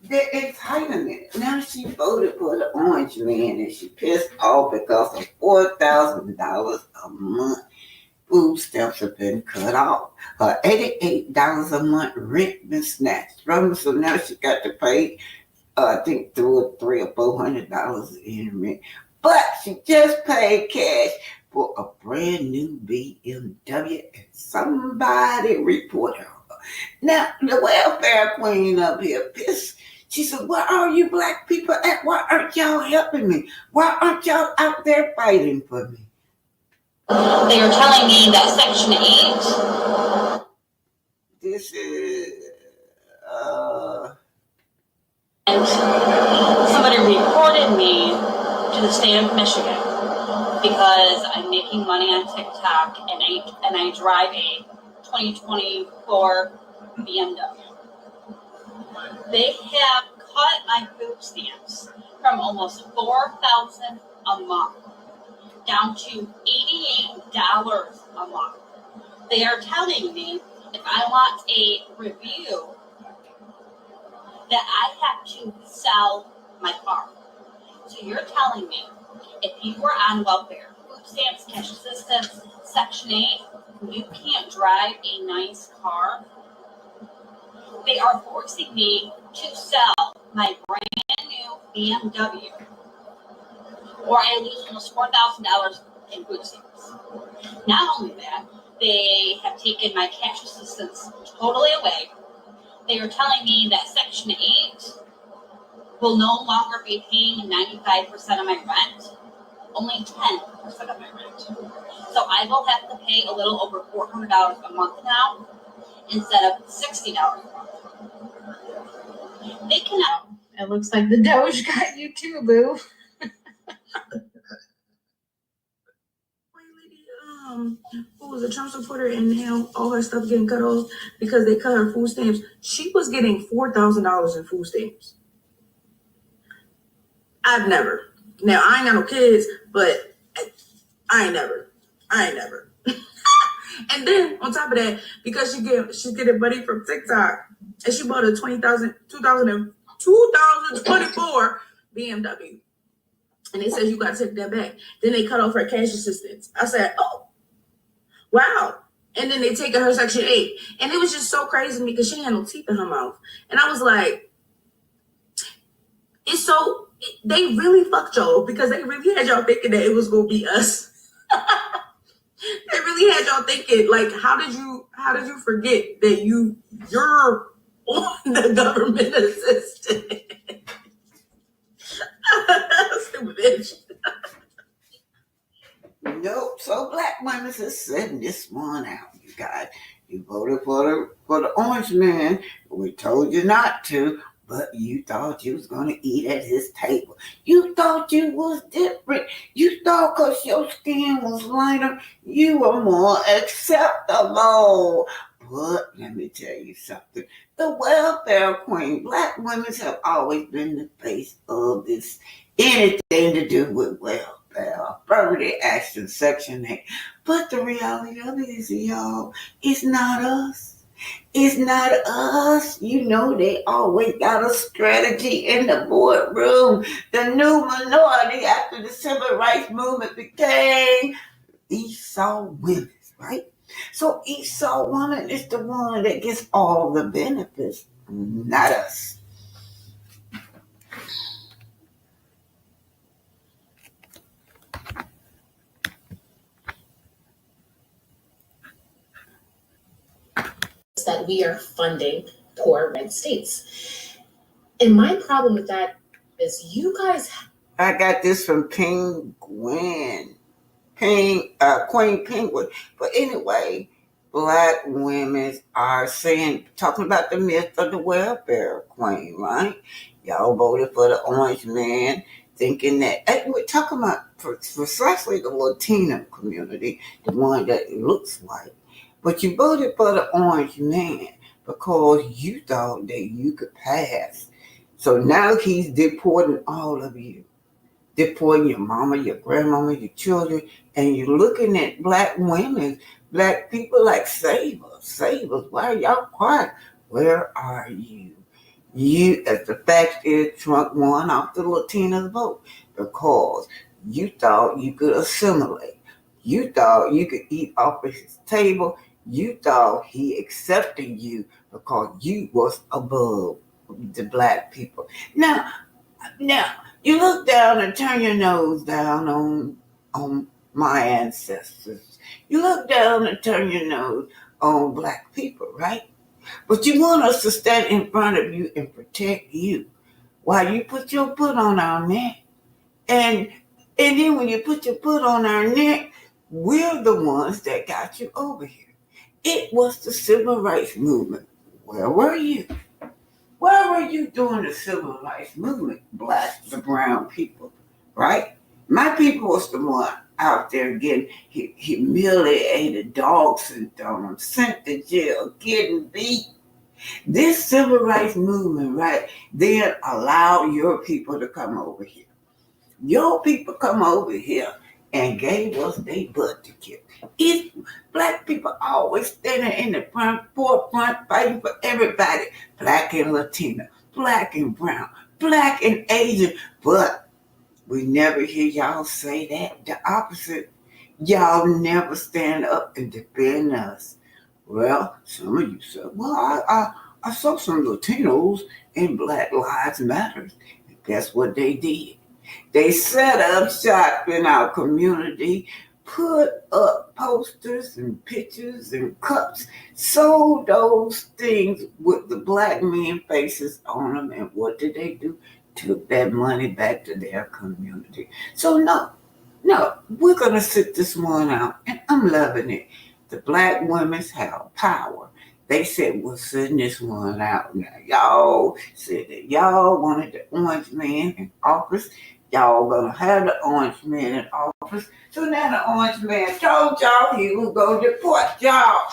The entitlement. Now she voted for the orange man and she pissed off because of $4,000 a month. Food stamps have been cut off. Her $88 a month rent been snatched from her, so now she got to pay, I think, $300 or $400 in rent. But she just paid cash for a brand new BMW, and somebody reported her. Now the welfare queen up here pissed. She said, "Where are you black people at? Why aren't y'all helping me? Why aren't y'all out there fighting for me?" They are telling me that Section 8. This is, And somebody reported me to the state of Michigan because I'm making money on TikTok and I drive a 2024 BMW. They have cut my food stamps from almost $4,000 a month down to $88 a month. They are telling me if I want a review that I have to sell my car. So you're telling me if you were on welfare, food stamps, cash assistance, Section 8, you can't drive a nice car? They are forcing me to sell my brand new BMW, or I lose almost $4,000 in food stamps. Not only that, they have taken my cash assistance totally away. They are telling me that Section 8 will no longer be paying 95% of my rent, only 10% of my rent. So I will have to pay a little over $400 a month now instead of $60 a month. They cannot. It looks like the Doge got you too, boo. Who was a Trump supporter and now all her stuff getting cut off because they cut her food stamps. She was getting $4,000 in food stamps. I've never. Now I ain't got no kids, but I ain't never. And then on top of that, because she's getting money from TikTok, and she bought a 2024 BMW. And they said, you got to take that back. Then they cut off her cash assistance. I said, oh, wow. And then they take her Section 8. And it was just so crazy to me because she had no teeth in her mouth. And I was like, they really fucked y'all because they really had y'all thinking that it was going to be us. They really had y'all thinking, like, how did you forget that you're on the government assistance? Stupid bitch. Nope. So black women is setting this one out, you guys. You voted for the orange man. We told you not to, but you thought you was gonna eat at his table. You thought you was different. You thought because your skin was lighter, you were more acceptable. But let me tell you something. The welfare queen, black women have always been the face of this. Anything to do with welfare, affirmative action, Section 8. But the reality of it is, y'all, it's not us. It's not us. You know they always got a strategy in the boardroom. The new minority after the civil rights movement became Esau women, right? So Esau woman is the one that gets all the benefits, not us. That we are funding poor red states. And my problem with that is you guys. I got this from Queen Penguin. But anyway, black women are talking about the myth of the welfare queen, right? Y'all voted for the orange man, thinking that, we're talking about precisely the Latino community, the one that looks white. But you voted for the orange man because you thought that you could pass. So now he's deporting all of you. Deporting your mama, your grandmama, your children, and you're looking at black women, black people like save us. Why are y'all quiet? Where are you? As the fact is, Trump won off the Latinos vote because you thought you could assimilate. You thought you could eat off of his table. You thought he accepted you because you was above the black people. Now, you look down and turn your nose down on my ancestors. You look down and turn your nose on black people, right? But you want us to stand in front of you and protect you while you put your foot on our neck. And then when you put your foot on our neck, we're the ones that got you over here. It was the civil rights movement. Where were you? Where were you during the civil rights movement, black, the brown people, right? My people was the one out there getting humiliated, dog syndrome, sent to jail, getting beat. This civil rights movement, right, then allowed your people to come over here. Your people come over here and gave us their butt to kill. Black people always standing in the forefront fighting for everybody. Black and Latino, black and brown, black and Asian. But we never hear y'all say that. The opposite. Y'all never stand up and defend us. Well, some of you said, well, I saw some Latinos in Black Lives Matter. Guess what they did? They set up shop in our community, put up posters and pictures and cups, sold those things with the black men faces on them. And what did they do? Took that money back to their community. So no, we're going to sit this one out, and I'm loving it. The black women have power. They said, we're sitting this one out now. Y'all said that y'all wanted the orange man in office. Y'all going to have the orange man in office. So now the orange man told y'all he was going to deport y'all.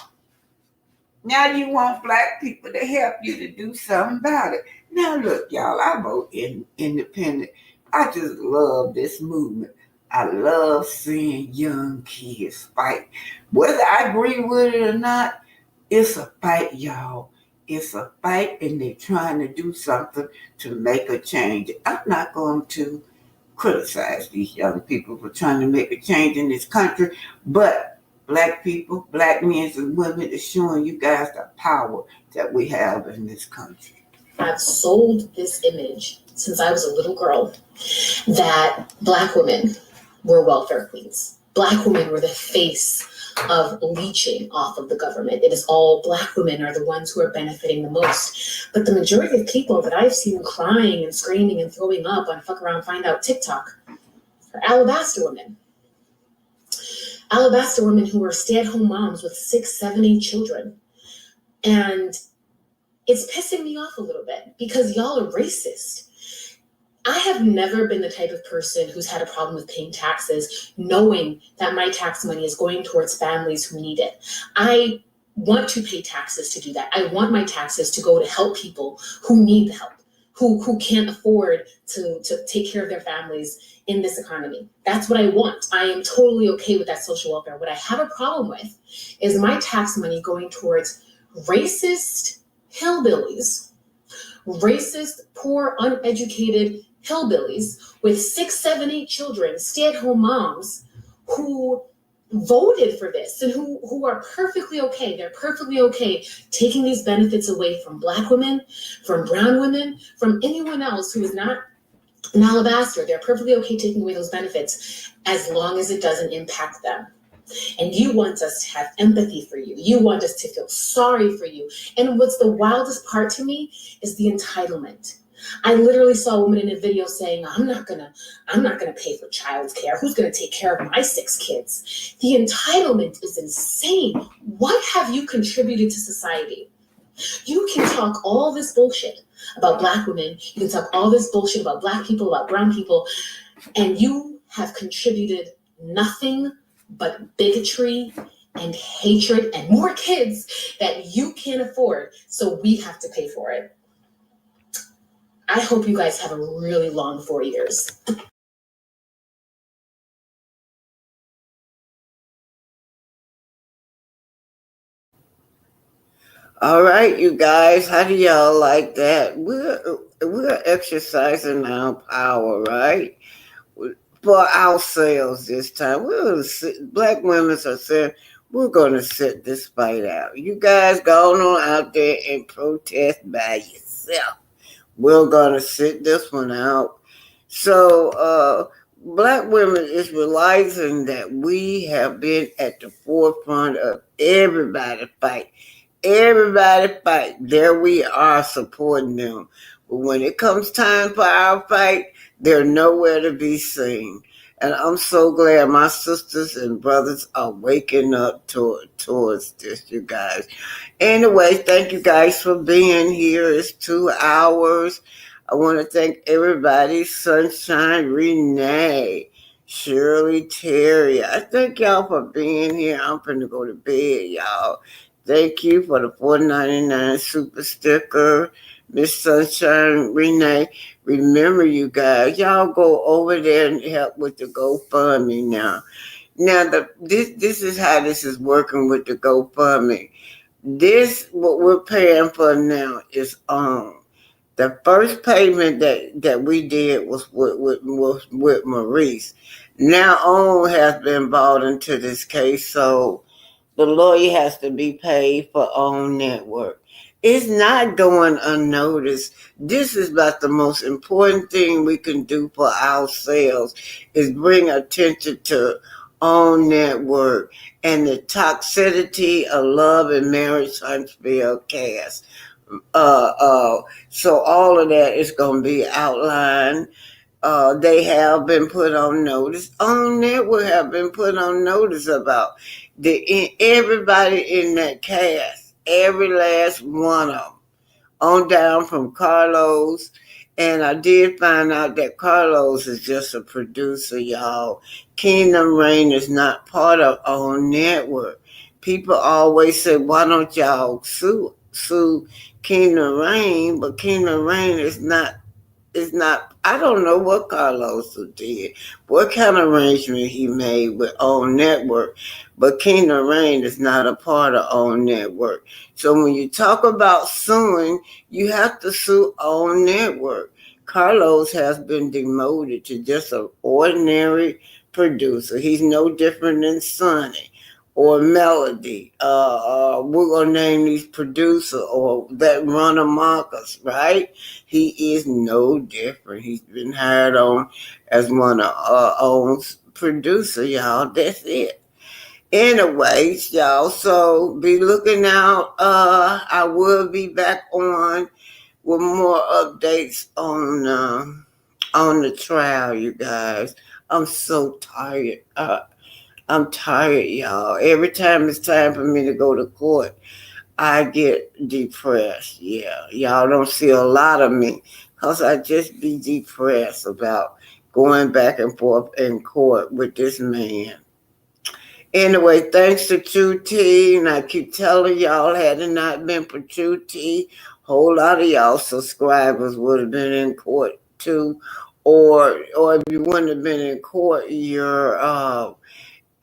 Now you want black people to help you to do something about it. Now look, y'all, I vote independent. I just love this movement. I love seeing young kids fight. Whether I agree with it or not, it's a fight, y'all. It's a fight, and they're trying to do something to make a change. I'm not going to criticize these young people for trying to make a change in this country, but black people, black men and women is showing you guys the power that we have in this country. I've sold this image since I was a little girl that black women were welfare queens. Black women were the face of leeching off of the government. It is all black women are the ones who are benefiting the most. But the majority of people that I've seen crying and screaming and throwing up on Fuck Around Find Out TikTok are alabaster women. Alabaster women who are stay-at-home moms with 6, 7, 8 children. And it's pissing me off a little bit because y'all are racist. I have never been the type of person who's had a problem with paying taxes, knowing that my tax money is going towards families who need it. I want to pay taxes to do that. I want my taxes to go to help people who need the help, who can't afford to take care of their families in this economy. That's what I want. I am totally okay with that social welfare. What I have a problem with is my tax money going towards racist hillbillies, racist, poor, uneducated hillbillies with 6, 7, 8 children, stay-at-home moms who voted for this and who are perfectly okay. They're perfectly okay taking these benefits away from black women, from brown women, from anyone else who is not an alabaster. They're perfectly okay taking away those benefits as long as it doesn't impact them. And you want us to have empathy for you. You want us to feel sorry for you. And what's the wildest part to me is the entitlement. I literally saw a woman in a video saying, I'm not gonna pay for childcare. Who's gonna take care of my 6 kids? The entitlement is insane. What have you contributed to society? You can talk all this bullshit about black women. You can talk all this bullshit about black people, about brown people, and you have contributed nothing but bigotry and hatred and more kids that you can't afford, so we have to pay for it. I hope you guys have a really long 4 years. All right, you guys, how do y'all like that? We're exercising our power, right? For ourselves this time. Black women are saying, we're going to sit this fight out. You guys go on out there and protest by yourself. We're going to sit this one out. So, black women is realizing that we have been at the forefront of everybody fight. Everybody fight. There we are supporting them. But when it comes time for our fight, they're nowhere to be seen. And I'm so glad my sisters and brothers are waking up towards this, you guys. Anyway, thank you guys for being here. It's 2 hours. I want to thank everybody. Sunshine, Renee, Shirley, Terry. I thank y'all for being here. I'm finna go to bed, y'all. Thank you for the $4.99 super sticker. Miss Sunshine, Renee. Remember, you guys, y'all go over there and help with the GoFundMe now. Now, this is how this is working with the GoFundMe. This, what we're paying for now, is the first payment that we did was with Maurice. Now, OWN has been brought into this case, so the lawyer has to be paid for OWN Network. It's not going unnoticed. This is about the most important thing we can do for ourselves is bring attention to own network and the toxicity of love and marriage Huntsville cast. So all of that is going to be outlined. They have been put on notice. On network have been put on notice about everybody in that cast, every last one of them, on down from Carlos. And I did find out that Carlos is just a producer, y'all. Kingdom Reign is not part of On Network. People always say, why don't y'all sue Kingdom Reign? But Kingdom Reign is not, I don't know what Carlos did, what kind of arrangement he made with On Network, but Kingdom Reign is not a part of On Network. So when you talk about suing, you have to sue On Network. Carlos has been demoted to just an ordinary producer. He's no different than Sonny or Melody. We're going to name these producer or that run amok us, right? He is no different. He's been hired on as one of our own producer, y'all. That's it. Anyways, y'all, so be looking out. I will be back on with more updates on the trial, you guys. I'm so tired. I'm tired, y'all. Every time it's time for me to go to court, I get depressed. Yeah, y'all don't see a lot of me because I just be depressed about going back and forth in court with this man. Anyway, thanks to True T, and I keep telling y'all, had it not been for True T, a whole lot of y'all subscribers would have been in court too, or if you wouldn't have been in court, your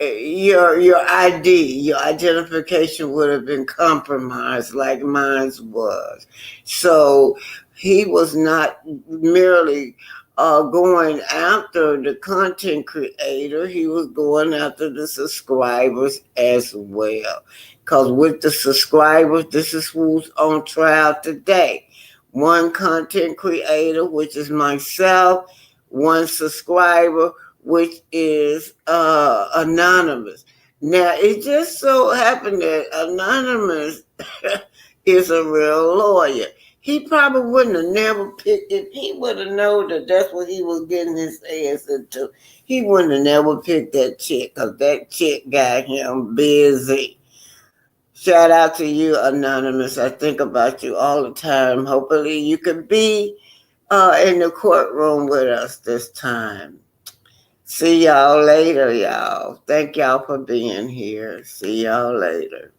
ID, your identification would have been compromised like mine was. So he was not merely going after the content creator, he was going after the subscribers as well. Because with the subscribers, this is who's on trial today. One content creator, which is myself, one subscriber, which is Anonymous. Now, it just so happened that Anonymous is a real lawyer. He probably wouldn't have never picked it. He would have known that that's what he was getting his ass into. He wouldn't have never picked that chick because that chick got him busy. Shout out to you, Anonymous. I think about you all the time. Hopefully you can be in the courtroom with us this time. See y'all later, y'all. Thank y'all for being here. See y'all later.